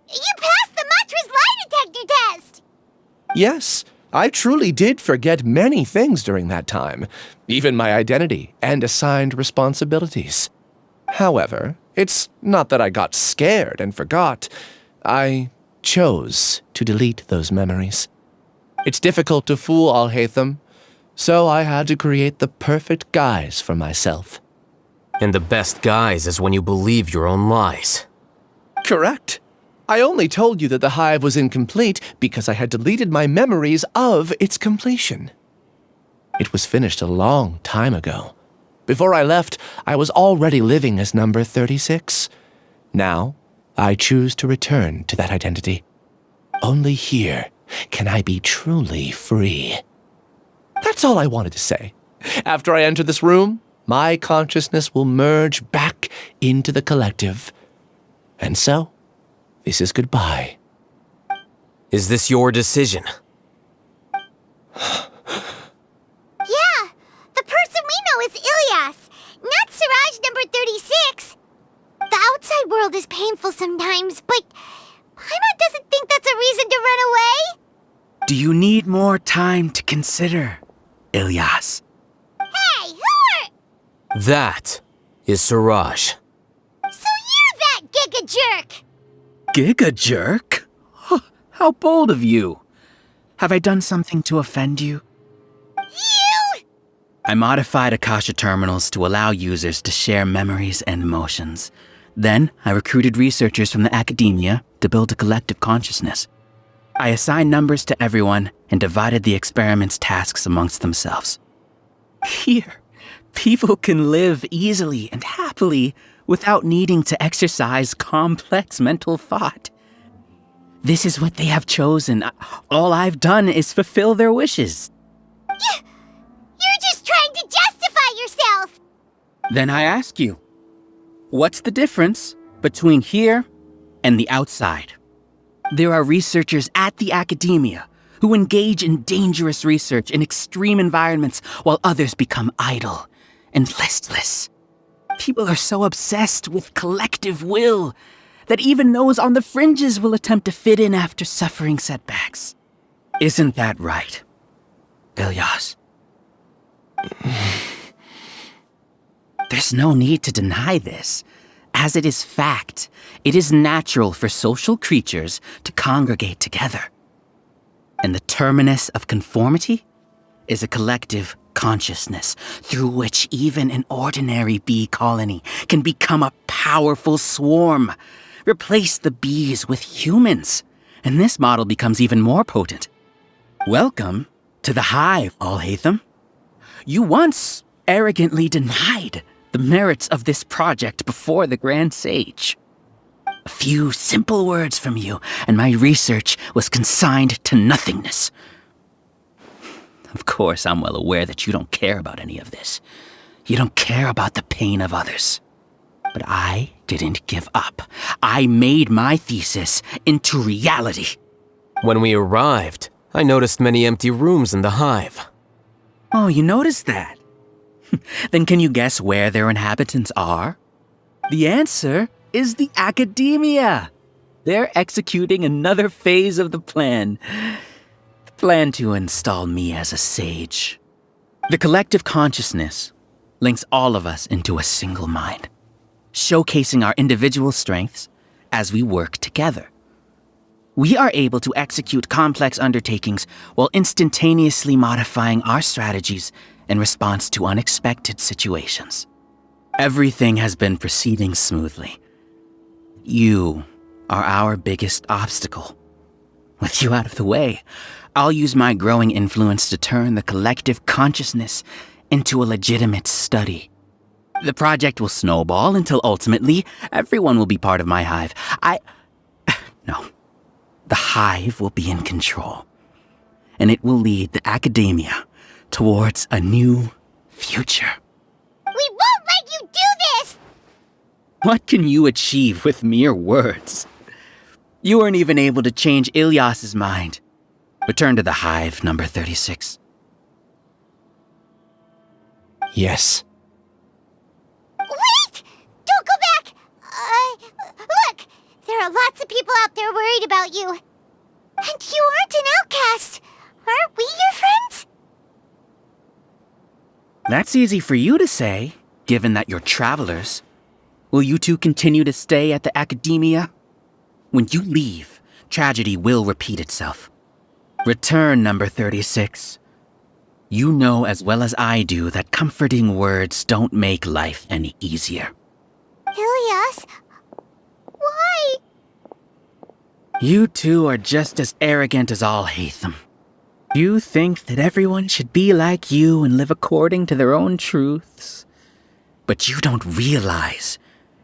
you passed the mattress lie detector test!
Yes, I truly did forget many things during that time, even my identity and assigned responsibilities. However, it's not that I got scared and forgot. I chose to delete those memories. It's difficult to fool Alhaitham, so I had to create the perfect guise for myself.
And the best guise is when you believe your own lies.
Correct. I only told you that the Hive was incomplete because I had deleted my memories of its completion. It was finished a long time ago. Before I left, I was already living as number 36. Now, I choose to return to that identity. Only here can I be truly free. That's all I wanted to say. After I enter this room, my consciousness will merge back into the collective. And so, this is goodbye.
Is this your decision?
Yeah! The person we know is Ilyas, not Siraj number 36. The outside world is painful sometimes, but Paimon doesn't think that's a reason to run away.
Do you need more time to consider, Ilyas?
Hey, who are...
That is Siraj.
So you're that giga jerk!
Giga jerk? How bold of you. Have I done something to offend you?
You!
I modified Akasha terminals to allow users to share memories and emotions. Then, I recruited researchers from the academia to build a collective consciousness. I assigned numbers to everyone and divided the experiment's tasks amongst themselves. Here, people can live easily and happily without needing to exercise complex mental thought. This is what they have chosen. All I've done is fulfill their wishes.
You're just trying to justify yourself!
Then I ask you, what's the difference between here and the outside? There are researchers at the academia who engage in dangerous research in extreme environments while others become idle and listless. People are so obsessed with collective will that even those on the fringes will attempt to fit in after suffering setbacks. Isn't that right, Ilyas? There's no need to deny this. As it is fact, it is natural for social creatures to congregate together. And the terminus of conformity is a collective consciousness through which even an ordinary bee colony can become a powerful swarm. Replace the bees with humans, and this model becomes even more potent. Welcome to the Hive, Alhaitham. You once arrogantly denied the merits of this project before the Grand Sage. A few simple words from you, and my research was consigned to nothingness. Of course, I'm well aware that you don't care about any of this. You don't care about the pain of others. But I didn't give up. I made my thesis into reality.
When we arrived, I noticed many empty rooms in the Hive.
Oh, you noticed that? Then can you guess where their inhabitants are? The answer is the academia. They're executing another phase of the plan. The plan to install me as a sage. The collective consciousness links all of us into a single mind, showcasing our individual strengths as we work together. We are able to execute complex undertakings while instantaneously modifying our strategies in response to unexpected situations. Everything has been proceeding smoothly. You are our biggest obstacle. With you out of the way, I'll use my growing influence to turn the collective consciousness into a legitimate study. The project will snowball until ultimately everyone will be part of my hive. No. The Hive will be in control, and it will lead the academia towards a new future.
We won't let you do this!
What can you achieve with mere words? You weren't even able to change Ilyas's mind. Return to the Hive, number 36.
Yes.
Wait! Don't go back! Look! There are lots of people out there worried about you. And you aren't an outcast. Aren't we your friends?
That's easy for you to say, given that you're travelers. Will you two continue to stay at the Academia? When you leave, tragedy will repeat itself. Return, number 36. You know as well as I do that comforting words don't make life any easier.
Ilyas? Why?
You two are just as arrogant as Alhaitham. You think that everyone should be like you and live according to their own truths. But you don't realize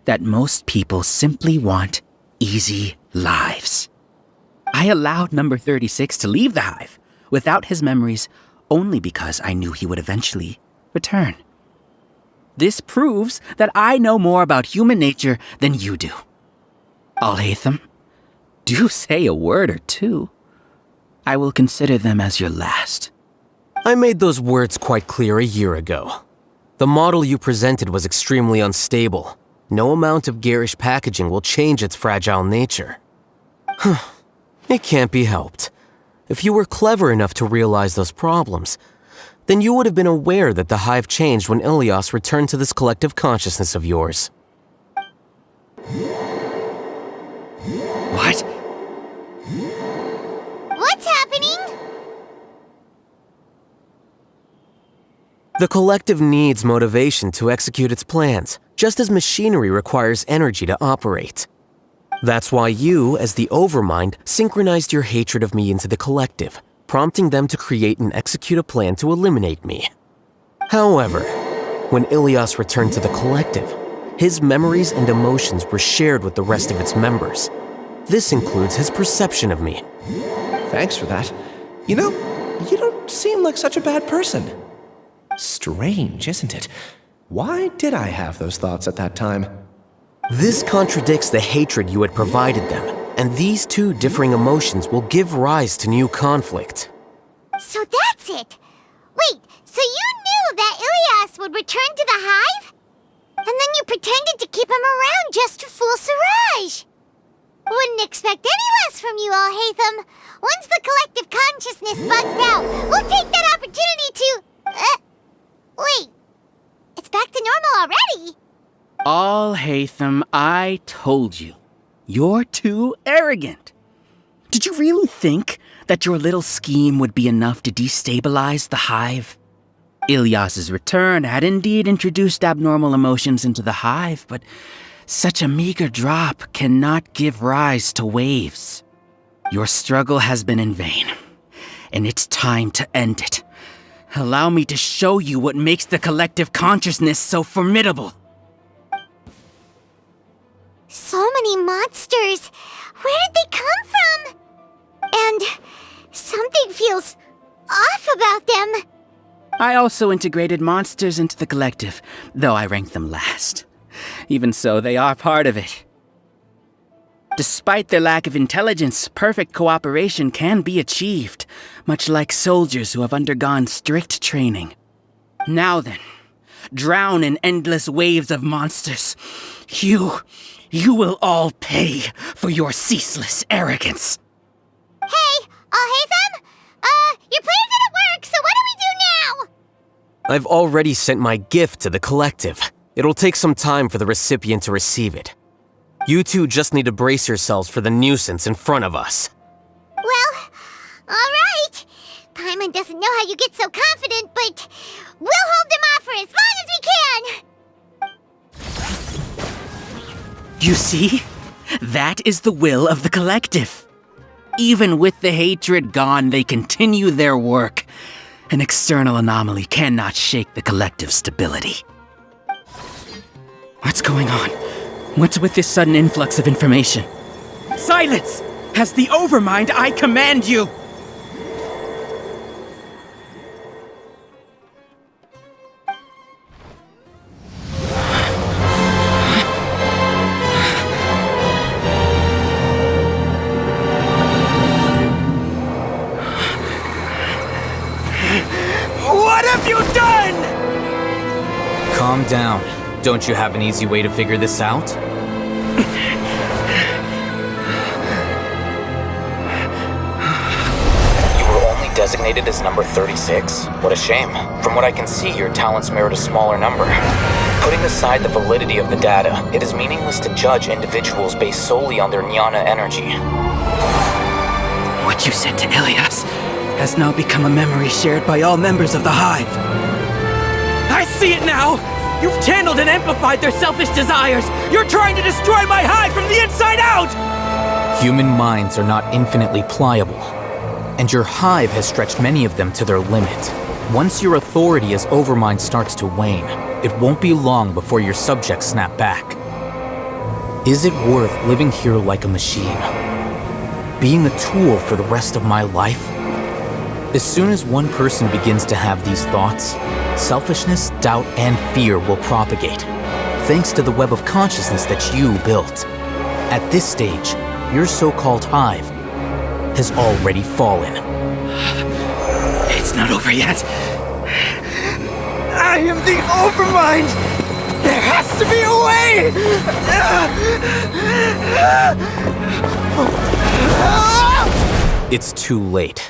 that most people simply want easy lives. I allowed number 36 to leave the Hive without his memories only because I knew he would eventually return. This proves that I know more about human nature than you do. Alhaitham, do say a word or two. I will consider them as your last.
I made those words quite clear a year ago. The model you presented was extremely unstable. No amount of garish packaging will change its fragile nature. It can't be helped. If you were clever enough to realize those problems, then you would have been aware that the Hive changed when Ilyas returned to this collective consciousness of yours.
What?
What's happening?
The collective needs motivation to execute its plans, just as machinery requires energy to operate. That's why you, as the Overmind, synchronized your hatred of me into the collective, prompting them to create and execute a plan to eliminate me. However, when Ilyas returned to the collective, his memories and emotions were shared with the rest of its members. This includes his perception of me.
Thanks for that. You know, you don't seem like such a bad person. Strange, isn't it? Why did I have those thoughts at that time?
This contradicts the hatred you had provided them, and these two differing emotions will give rise to new conflict.
So that's it! Wait, so you knew that Ilyas would return to the Hive? And then you pretended to keep him around just to fool Siraj! Wouldn't expect any less from you, Alhaitham. Once the collective consciousness bugs out, we'll take that opportunity to... wait. It's back to normal already?
Alhaitham, I told you. You're too arrogant. Did you really think that your little scheme would be enough to destabilize the Hive? Ilyas's return had indeed introduced abnormal emotions into the Hive, but such a meager drop cannot give rise to waves. Your struggle has been in vain, and it's time to end it. Allow me to show you what makes the collective consciousness so formidable.
So many monsters! Where did they come from? And something feels off about them.
I also integrated monsters into the collective, though I ranked them last. Even so, they are part of it. Despite their lack of intelligence, perfect cooperation can be achieved, much like soldiers who have undergone strict training. Now then, drown in endless waves of monsters. You will all pay for your ceaseless arrogance.
Hey, Alhaitham? Your plan didn't work, so what do we do now?
I've already sent my gift to the collective. It'll take some time for the recipient to receive it. You two just need to brace yourselves for the nuisance in front of us.
Well, alright. Paimon doesn't know how you get so confident, but we'll hold them off for as long as we can.
You see? That is the will of the collective. Even with the hatred gone, they continue their work. An external anomaly cannot shake the collective's stability. What's going on? What's with this sudden influx of information? Silence! As the Overmind, I command you! What have you done?
Calm down. Don't you have an easy way to figure this out? You were only designated as number 36? What a shame. From what I can see, your talents merit a smaller number. Putting aside the validity of the data, it is meaningless to judge individuals based solely on their jnana energy.
What you said to Ilyas has now become a memory shared by all members of the Hive. I see it now! You've channeled and amplified their selfish desires! You're trying to destroy my Hive from the inside out!
Human minds are not infinitely pliable, and your Hive has stretched many of them to their limit. Once your authority as Overmind starts to wane, it won't be long before your subjects snap back. Is it worth living here like a machine? Being a tool for the rest of my life? As soon as one person begins to have these thoughts, selfishness, doubt, and fear will propagate, thanks to the web of consciousness that you built. At this stage, your so-called Hive has already fallen.
It's not over yet. I am the Overmind! There has to be a way!
It's too late.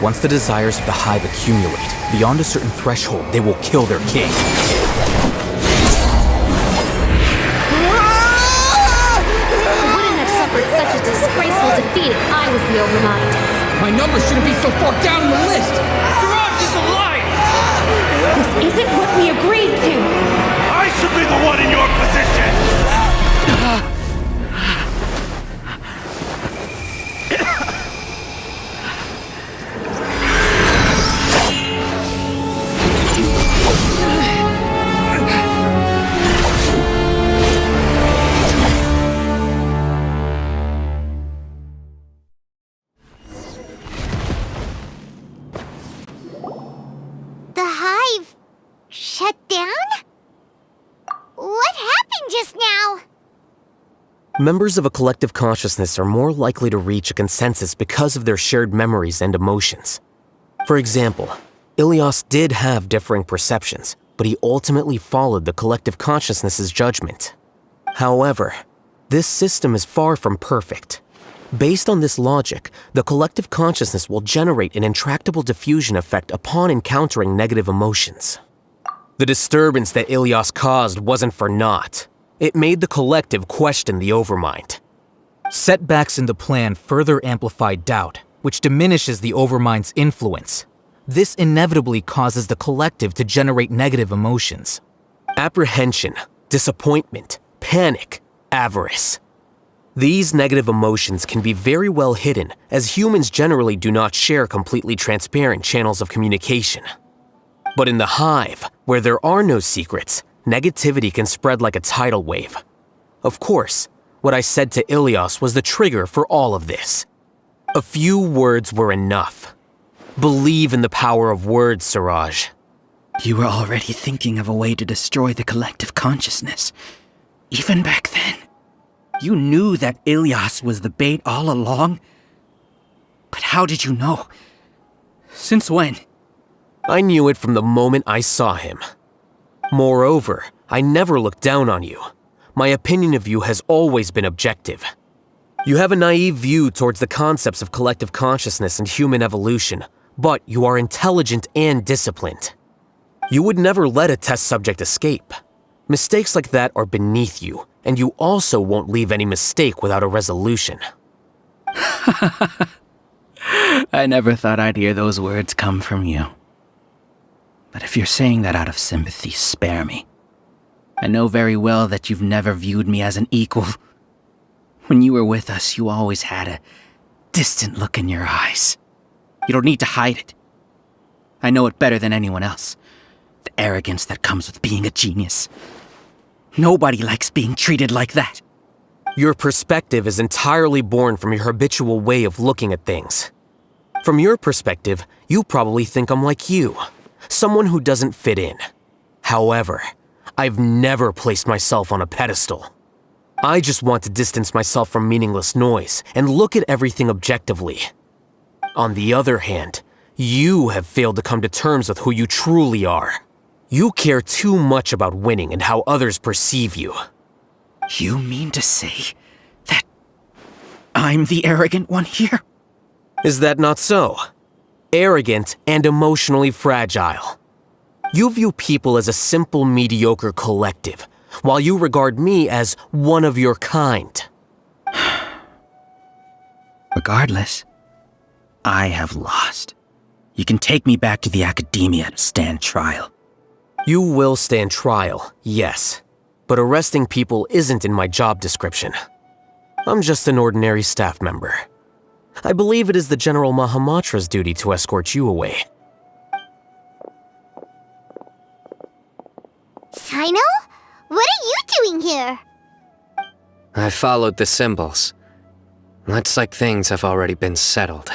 Once the desires of the Hive accumulate, beyond a certain threshold, they will kill their king.
Wouldn't have suffered such a disgraceful defeat if I was the Overmind.
My number shouldn't be so far down the list!
Siraj is alive!
This isn't what we agreed to!
I should be the one in your position!
The Hive shut down? What happened just now?
Members of a collective consciousness are more likely to reach a consensus because of their shared memories and emotions. For example, Ilyas did have differing perceptions, but he ultimately followed the collective consciousness's judgment. However, this system is far from perfect. Based on this logic, the collective consciousness will generate an intractable diffusion effect upon encountering negative emotions. The disturbance that Ilyas caused wasn't for naught. It made the collective question the Overmind.
Setbacks in the plan further amplify doubt, which diminishes the Overmind's influence. This inevitably causes the collective to generate negative emotions.
Apprehension, disappointment, panic, avarice. These negative emotions can be very well hidden, as humans generally do not share completely transparent channels of communication. But in the Hive, where there are no secrets, negativity can spread like a tidal wave. Of course, what I said to Ilyas was the trigger for all of this. A few words were enough. Believe in the power of words, Siraj.
You were already thinking of a way to destroy the collective consciousness. Even back then. You knew that Ilyas was the bait all along? But how did you know? Since when?
I knew it from the moment I saw him. Moreover, I never looked down on you. My opinion of you has always been objective. You have a naive view towards the concepts of collective consciousness and human evolution, but you are intelligent and disciplined. You would never let a test subject escape. Mistakes like that are beneath you, and you also won't leave any mistake without a resolution.
I never thought I'd hear those words come from you. But if you're saying that out of sympathy, spare me. I know very well that you've never viewed me as an equal. When you were with us, you always had a distant look in your eyes. You don't need to hide it. I know it better than anyone else. The arrogance that comes with being a genius. Nobody likes being treated like that.
Your perspective is entirely born from your habitual way of looking at things. From your perspective, you probably think I'm like you, someone who doesn't fit in. However, I've never placed myself on a pedestal. I just want to distance myself from meaningless noise and look at everything objectively. On the other hand, you have failed to come to terms with who you truly are. You care too much about winning and how others perceive you.
You mean to say that I'm the arrogant one here?
Is that not so? Arrogant and emotionally fragile. You view people as a simple, mediocre collective, while you regard me as one of your kind.
Regardless, I have lost. You can take me back to the academia to stand trial.
You will stand trial, yes. But arresting people isn't in my job description. I'm just an ordinary staff member. I believe it is the General Mahamatra's duty to escort you away.
Cyno? What are you doing here?
I followed the symbols. Looks like things have already been settled.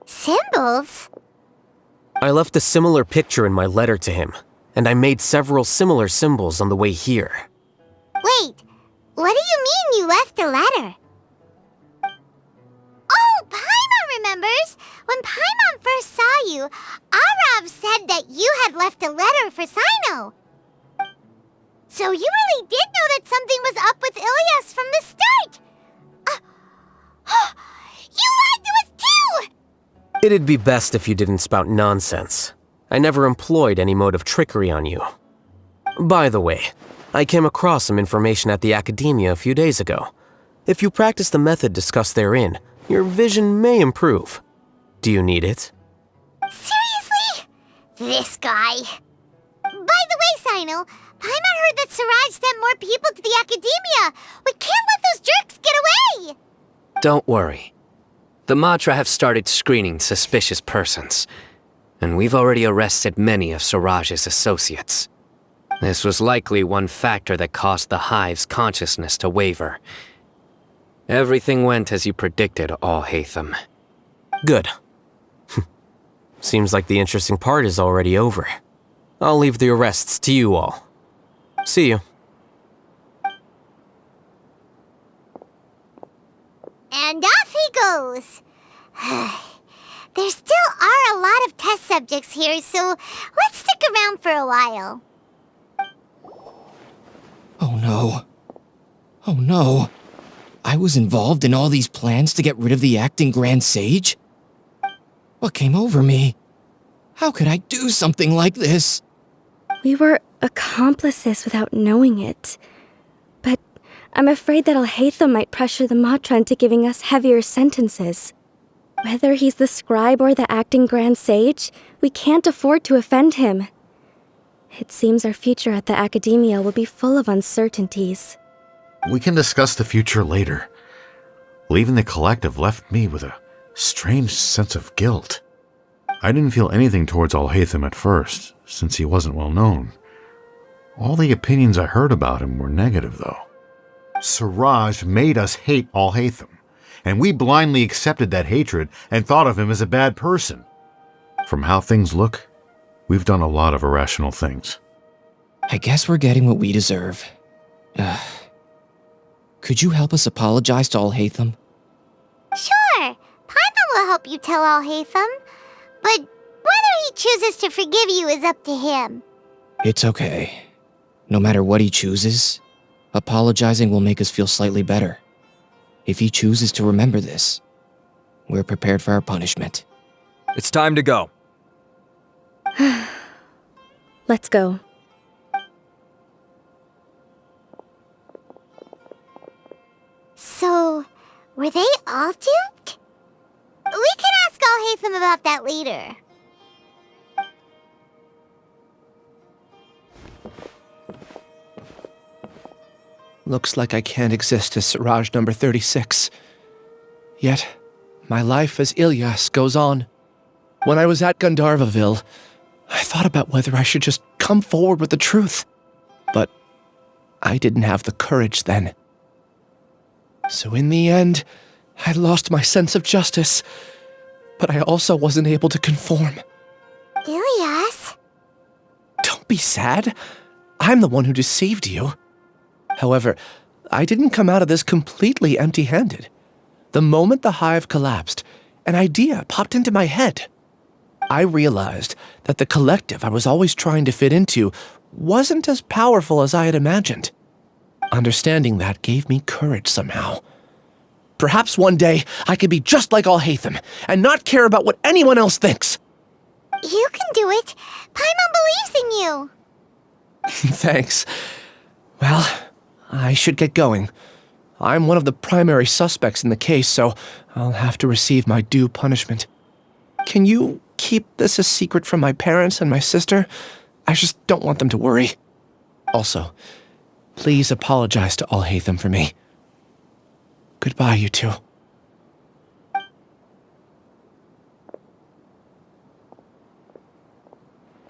Symbols?
I left a similar picture in my letter to him, and I made several similar symbols on the way here.
Wait, what do you mean you left a letter? Oh, Paimon remembers! When Paimon first saw you, Arav said that you had left a letter for Cyno. So you really did know that something was up with Ilyas from the start! You lied to us too!
It'd be best if you didn't spout nonsense. I never employed any mode of trickery on you. By the way, I came across some information at the academia a few days ago. If you practice the method discussed therein, your vision may improve. Do you need it?
Seriously? This guy. By the way, Cyno, Paimon heard that Siraj sent more people to the academia. We can't let those jerks get away!
Don't worry. The Matra have started screening suspicious persons, and we've already arrested many of Siraj's associates. This was likely one factor that caused the Hive's consciousness to waver. Everything went as you predicted, Alhaitham.
Good. Seems like the interesting part is already over. I'll leave the arrests to you all. See you.
And off he goes. There still are a lot of test subjects here, so let's stick around for a while.
Oh no. Oh no. I was involved in all these plans to get rid of the acting Grand Sage? What came over me? How could I do something like this?
We were accomplices without knowing it. But I'm afraid that Alhaitham might pressure the Matra into giving us heavier sentences. Whether he's the scribe or the acting Grand Sage, we can't afford to offend him. It seems our future at the academia will be full of uncertainties.
We can discuss the future later. Leaving the collective left me with a strange sense of guilt. I didn't feel anything towards Alhaitham at first, since he wasn't well known. All the opinions I heard about him were negative, though. Siraj made us hate Alhaitham, and we blindly accepted that hatred and thought of him as a bad person. From how things look, we've done a lot of irrational things.
I guess we're getting what we deserve. Could you help us apologize to Alhaitham?
Sure, Paimon will help you tell Alhaitham. But whether he chooses to forgive you is up to him.
It's okay. No matter what he chooses, apologizing will make us feel slightly better. If he chooses to remember this, we're prepared for our punishment.
It's time to go.
Let's go.
So, were they all duped? We can ask Alhaitham about that later.
Looks like I can't exist as Siraj number 36. Yet, my life as Ilyas goes on. When I was at Gandharva Ville, I thought about whether I should just come forward with the truth. But I didn't have the courage then. So in the end, I lost my sense of justice, but I also wasn't able to conform.
Ilyas?
Don't be sad. I'm the one who deceived you. However, I didn't come out of this completely empty-handed. The moment the Hive collapsed, an idea popped into my head. I realized that the collective I was always trying to fit into wasn't as powerful as I had imagined. Understanding that gave me courage somehow. Perhaps one day I could be just like Alhaitham and not care about what anyone else thinks.
You can do it. Paimon believes in you.
Thanks. Well, I should get going. I'm one of the primary suspects in the case, so I'll have to receive my due punishment. Can you keep this a secret from my parents and my sister? I just don't want them to worry. Also, please apologize to Alhaitham for me. Goodbye, you two.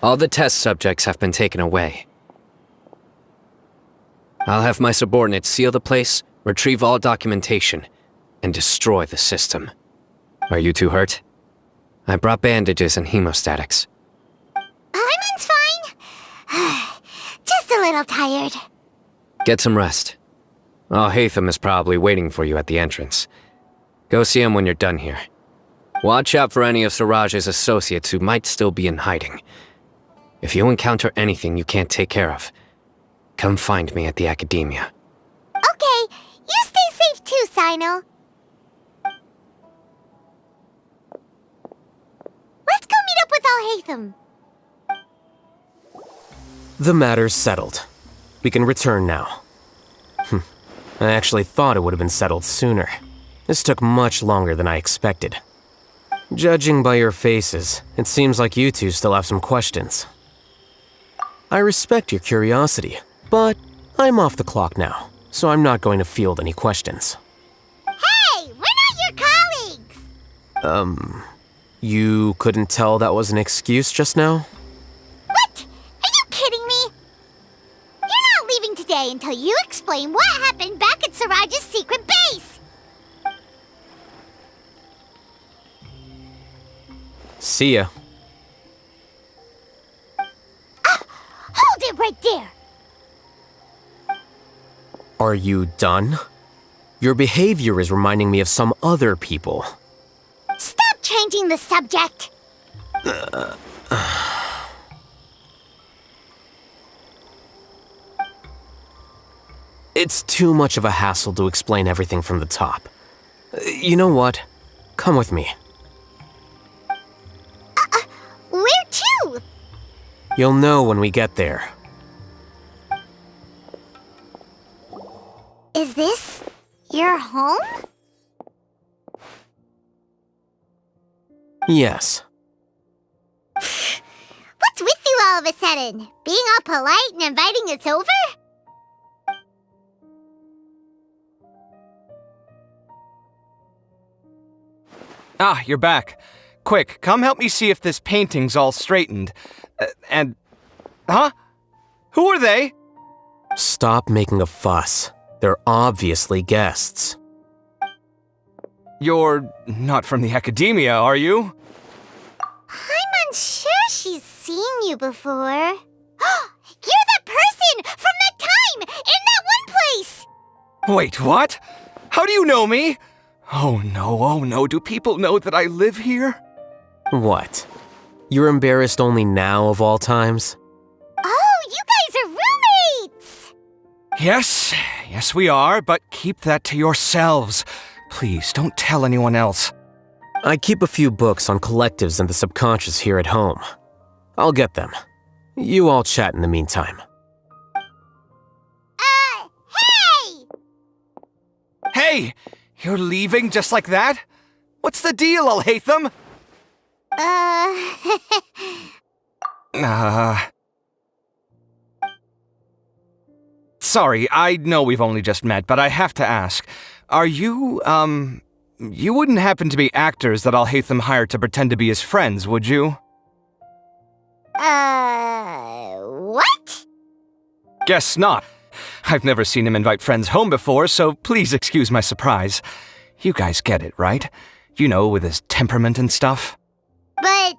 All the test subjects have been taken away. I'll have my subordinates seal the place, retrieve all documentation, and destroy the system. Are you two hurt? I brought bandages and hemostatics.
Paimon's fine. Just a little tired.
Get some rest. Alhaitham is probably waiting for you at the entrance. Go see him when you're done here. Watch out for any of Siraj's associates who might still be in hiding. If you encounter anything you can't take care of, come find me at the academia.
Okay, you stay safe too, Cyno. Let's go meet up with Alhaitham.
The matter's settled. We can return now. I actually thought it would have been settled sooner. This took much longer than I expected. Judging by your faces, it seems like you two still have some questions. I respect your curiosity, but I'm off the clock now, so I'm not going to field any questions.
Hey, we're not your colleagues!
You couldn't tell that was an excuse just now?
What? Are you kidding me? You're not leaving today until you explain what happened back at Siraj's secret base!
See ya.
Hold it right there!
Are you done? Your behavior is reminding me of some other people.
Stop changing the subject!
It's too much of a hassle to explain everything from the top. You know what? Come with me.
Where to?
You'll know when we get there.
Is this your home?
Yes.
What's with you all of a sudden? Being all polite and inviting us over?
Ah, you're back. Quick, come help me see if this painting's all straightened. Huh? Who are they?
Stop making a fuss. They're obviously guests.
You're not from the academia, are you?
I'm unsure she's seen you before. You're that person from that time in that one place!
Wait, what? How do you know me? Oh no, do people know that I live here?
What? You're embarrassed only now of all times?
Oh, you guys are roommates!
Yes we are, but keep that to yourselves. Please, don't tell anyone else.
I keep a few books on collectives and the subconscious here at home. I'll get them. You all chat in the meantime.
Hey!
Hey! You're leaving just like that? What's the deal, Alhaitham? Sorry, I know we've only just met, but I have to ask. Are you, you wouldn't happen to be actors that Alhaitham hired to pretend to be his friends, would you?
What?
Guess not. I've never seen him invite friends home before, so please excuse my surprise. You guys get it, right? You know, with his temperament and stuff.
But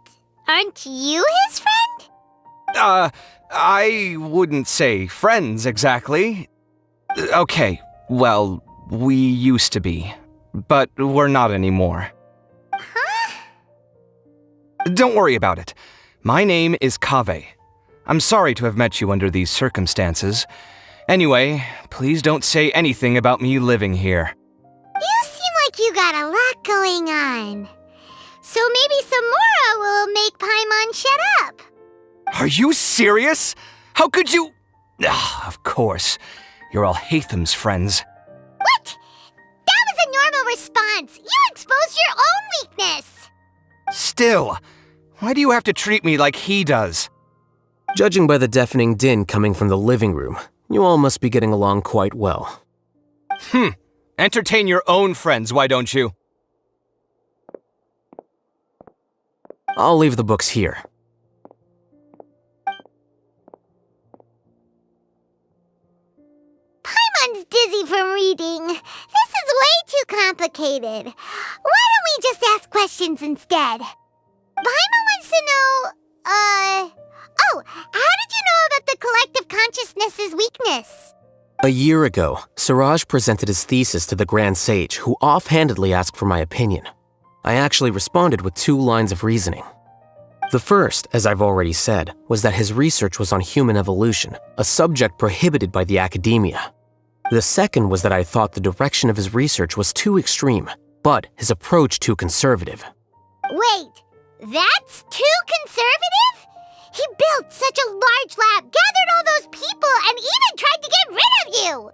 aren't you his friend?
I wouldn't say friends exactly.
Okay, well, we used to be, but we're not anymore.
Huh?
Don't worry about it. My name is Kaveh. I'm sorry to have met you under these circumstances. Anyway, please don't say anything about me living here.
You seem like you got a lot going on. So maybe some more will make Paimon shut up.
Are you serious? How could you? Of course. You're Alhaitham's friends.
What? That was a normal response. You exposed your own weakness.
Still, why do you have to treat me like he does?
Judging by the deafening din coming from the living room, you all must be getting along quite well.
Entertain your own friends, why don't you?
I'll leave the books here.
Paimon's dizzy from reading. This is way too complicated. Why don't we just ask questions instead? Paimon wants to know, Oh, how did you know about the collective consciousness's weakness?
A year ago, Siraj presented his thesis to the Grand Sage, who offhandedly asked for my opinion. I actually responded with 2 lines of reasoning. The first, as I've already said, was that his research was on human evolution, a subject prohibited by the academia. The second was that I thought the direction of his research was too extreme, but his approach too conservative.
Wait, that's too conservative? He built such a large lab, gathered all those people, and even tried to get rid of you!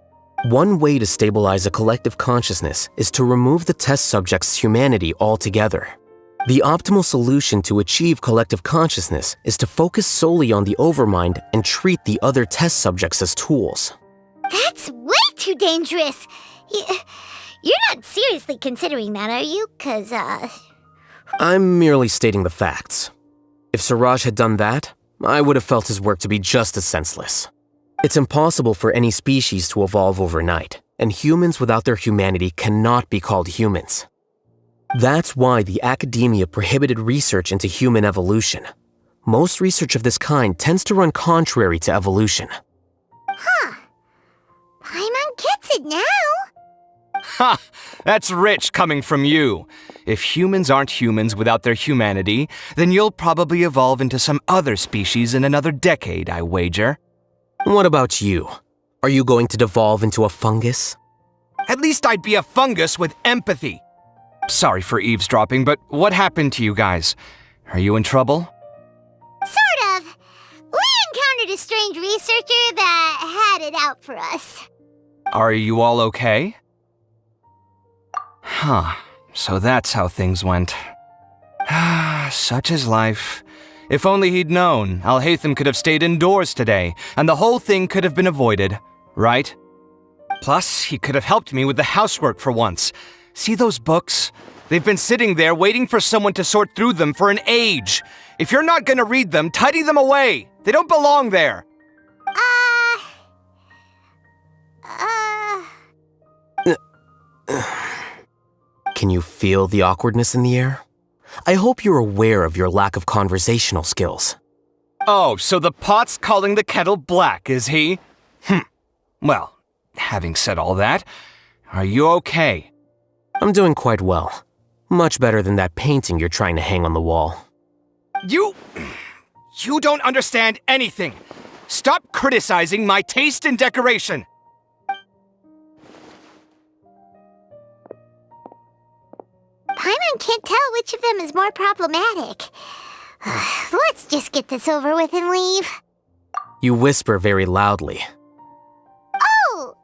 One way to stabilize a collective consciousness is to remove the test subject's humanity altogether. The optimal solution to achieve collective consciousness is to focus solely on the overmind and treat the other test subjects as tools.
That's way too dangerous! You're not seriously considering that, are you? 'Cause,
I'm merely stating the facts. If Siraj had done that, I would have felt his work to be just as senseless. It's impossible for any species to evolve overnight, and humans without their humanity cannot be called humans. That's why the academia prohibited research into human evolution. Most research of this kind tends to run contrary to evolution.
Huh. Paimon gets it now.
Ha! That's rich coming from you. If humans aren't humans without their humanity, then you'll probably evolve into some other species in another decade, I wager.
What about you? Are you going to devolve into a fungus?
At least I'd be a fungus with empathy. Sorry for eavesdropping, but what happened to you guys? Are you in trouble?
Sort of. We encountered a strange researcher that had it out for us.
Are you all okay? Huh. So that's how things went. Such is life. If only he'd known, Alhaitham could have stayed indoors today, and the whole thing could have been avoided, right? Plus, he could have helped me with the housework for once. See those books? They've been sitting there waiting for someone to sort through them for an age. If you're not gonna read them, tidy them away. They don't belong there.
Can you feel the awkwardness in the air? I hope you're aware of your lack of conversational skills.
Oh, so the pot's calling the kettle black, is he? Well, having said all that, are you okay?
I'm doing quite well. Much better than that painting you're trying to hang on the wall.
You don't understand anything. Stop criticizing my taste in decoration.
Paimon can't tell which of them is more problematic. Let's just get this over with and leave.
You whisper very loudly.
Oh,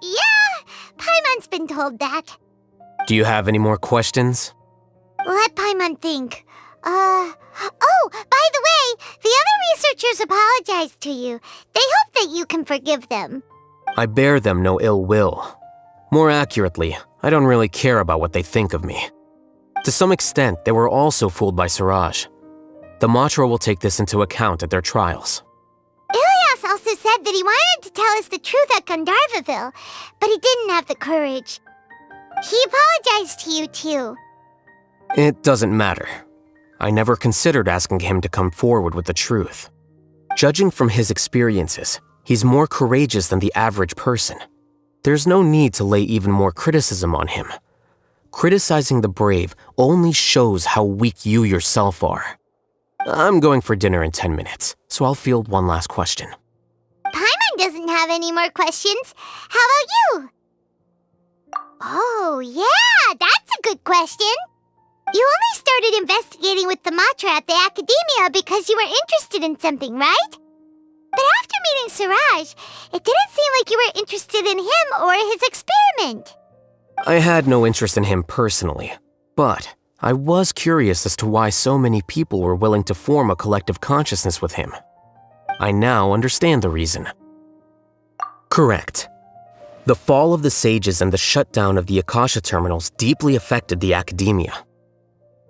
yeah, Paimon's been told that.
Do you have any more questions?
Let Paimon think. Oh, by the way, the other researchers apologized to you. They hope that you can forgive them.
I bear them no ill will. More accurately, I don't really care about what they think of me. To some extent, they were also fooled by Siraj. The Matra will take this into account at their trials.
Ilyas also said that he wanted to tell us the truth at Gandharva, but he didn't have the courage. He apologized to you too.
It doesn't matter. I never considered asking him to come forward with the truth. Judging from his experiences, He's more courageous than the average person. There's no need to lay even more criticism on him. Criticizing the brave only shows how weak you yourself are. I'm going for dinner in 10 minutes, so I'll field one last question.
Paimon doesn't have any more questions. How about you? Oh, yeah, that's a good question. You only started investigating with the Matra at the Academia because you were interested in something, right? But after meeting Siraj, it didn't seem like you were interested in him or his experiment.
I had no interest in him personally, but I was curious as to why so many people were willing to form a collective consciousness with him. I now understand the reason. Correct. The fall of the sages and the shutdown of the Akasha terminals deeply affected the Academia.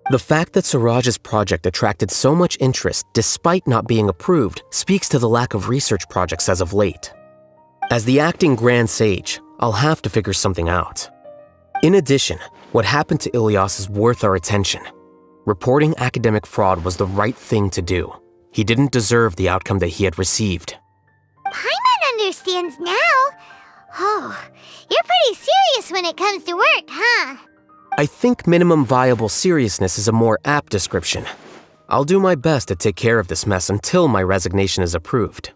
The fact that Siraj's project attracted so much interest despite not being approved speaks to the lack of research projects as of late. As the acting Grand Sage, I'll have to figure something out. In addition, what happened to Ilyas is worth our attention. Reporting academic fraud was the right thing to do. He didn't deserve the outcome that he had received.
Paimon understands now. Oh, you're pretty serious when it comes to work, huh?
I think minimum viable seriousness is a more apt description. I'll do my best to take care of this mess until my resignation is approved.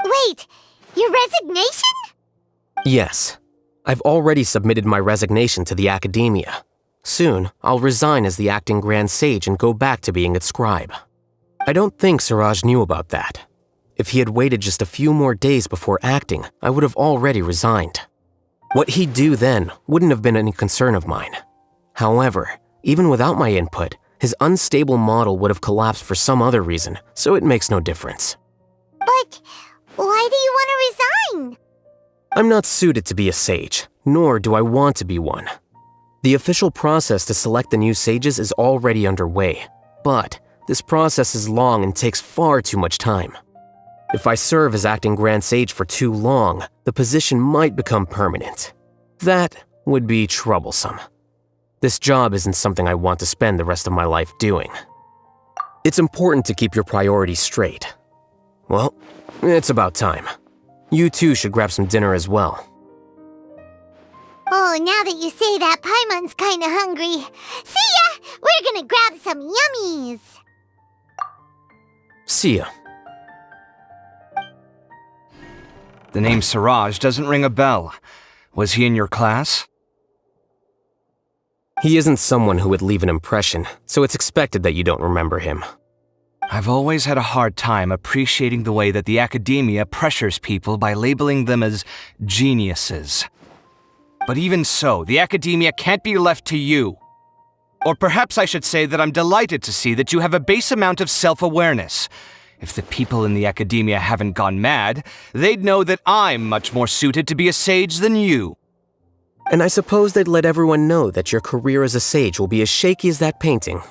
Wait, your resignation?
Yes. I've already submitted my resignation to the Academia. Soon, I'll resign as the acting Grand Sage and go back to being its scribe. I don't think Siraj knew about that. If he had waited just a few more days before acting, I would have already resigned. What he'd do then wouldn't have been any concern of mine. However, even without my input, his unstable model would have collapsed for some other reason, so it makes no difference.
But why do you want to resign?
I'm not suited to be a sage, nor do I want to be one. The official process to select the new sages is already underway, but this process is long and takes far too much time. If I serve as acting Grand Sage for too long, the position might become permanent. That would be troublesome. This job isn't something I want to spend the rest of my life doing. It's important to keep your priorities straight. Well, it's about time. You two should grab some dinner as well.
Oh, now that you say that, Paimon's kinda hungry. See ya! We're gonna grab some yummies!
See ya.
The name Siraj doesn't ring a bell. Was he in your class?
He isn't someone who would leave an impression, so it's expected that you don't remember him.
I've always had a hard time appreciating the way that the Academia pressures people by labeling them as geniuses. But even so, the Academia can't be left to you. Or perhaps I should say that I'm delighted to see that you have a base amount of self-awareness. If the people in the Academia haven't gone mad, they'd know that I'm much more suited to be a sage than you.
And I suppose they'd let everyone know that your career as a sage will be as shaky as that painting.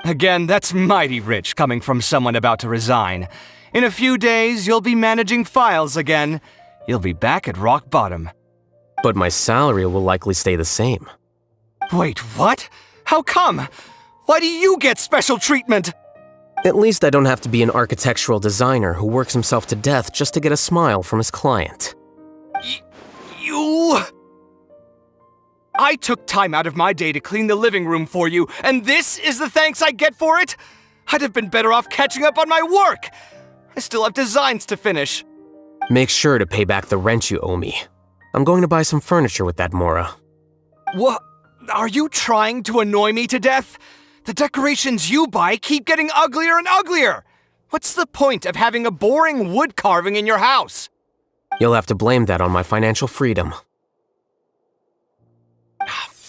Again, that's mighty rich coming from someone about to resign. In a few days, you'll be managing files again. You'll be back at rock bottom.
But my salary will likely stay the same.
Wait, what? How come? Why do you get special treatment?
At least I don't have to be an architectural designer who works himself to death just to get a smile from his client.
You... I took time out of my day to clean the living room for you, and this is the thanks I get for it? I'd have been better off catching up on my work. I still have designs to finish.
Make sure to pay back the rent you owe me. I'm going to buy some furniture with that Mora.
What? Are you trying to annoy me to death? The decorations you buy keep getting uglier and uglier. What's the point of having a boring wood carving in your house?
You'll have to blame that on my financial freedom.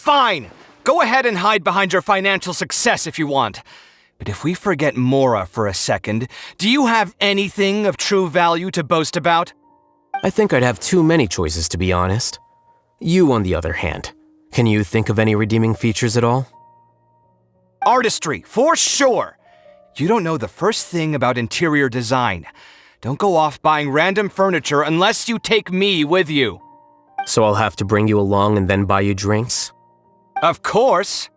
Fine! Go ahead and hide behind your financial success if you want. But if we forget Mora for a second, do you have anything of true value to boast about?
I think I'd have too many choices, to be honest. You, on the other hand, can you think of any redeeming features at all?
Artistry, for sure! You don't know the first thing about interior design. Don't go off buying random furniture unless you take me with you.
So I'll have to bring you along and then buy you drinks?
Of course!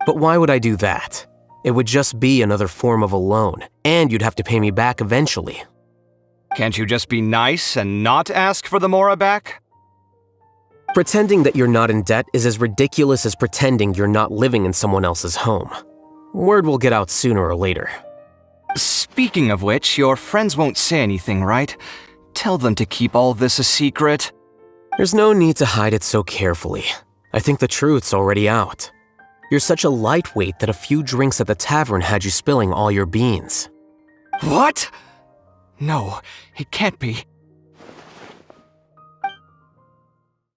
But why would I do that? It would just be another form of a loan, and you'd have to pay me back eventually.
Can't you just be nice and not ask for the Mora back?
Pretending that you're not in debt is as ridiculous as pretending you're not living in someone else's home. Word will get out sooner or later.
Speaking of which, your friends won't say anything, right? Tell them to keep all this a secret.
There's no need to hide it so carefully. I think the truth's already out. You're such a lightweight that a few drinks at the tavern had you spilling all your beans.
What? No, it can't be.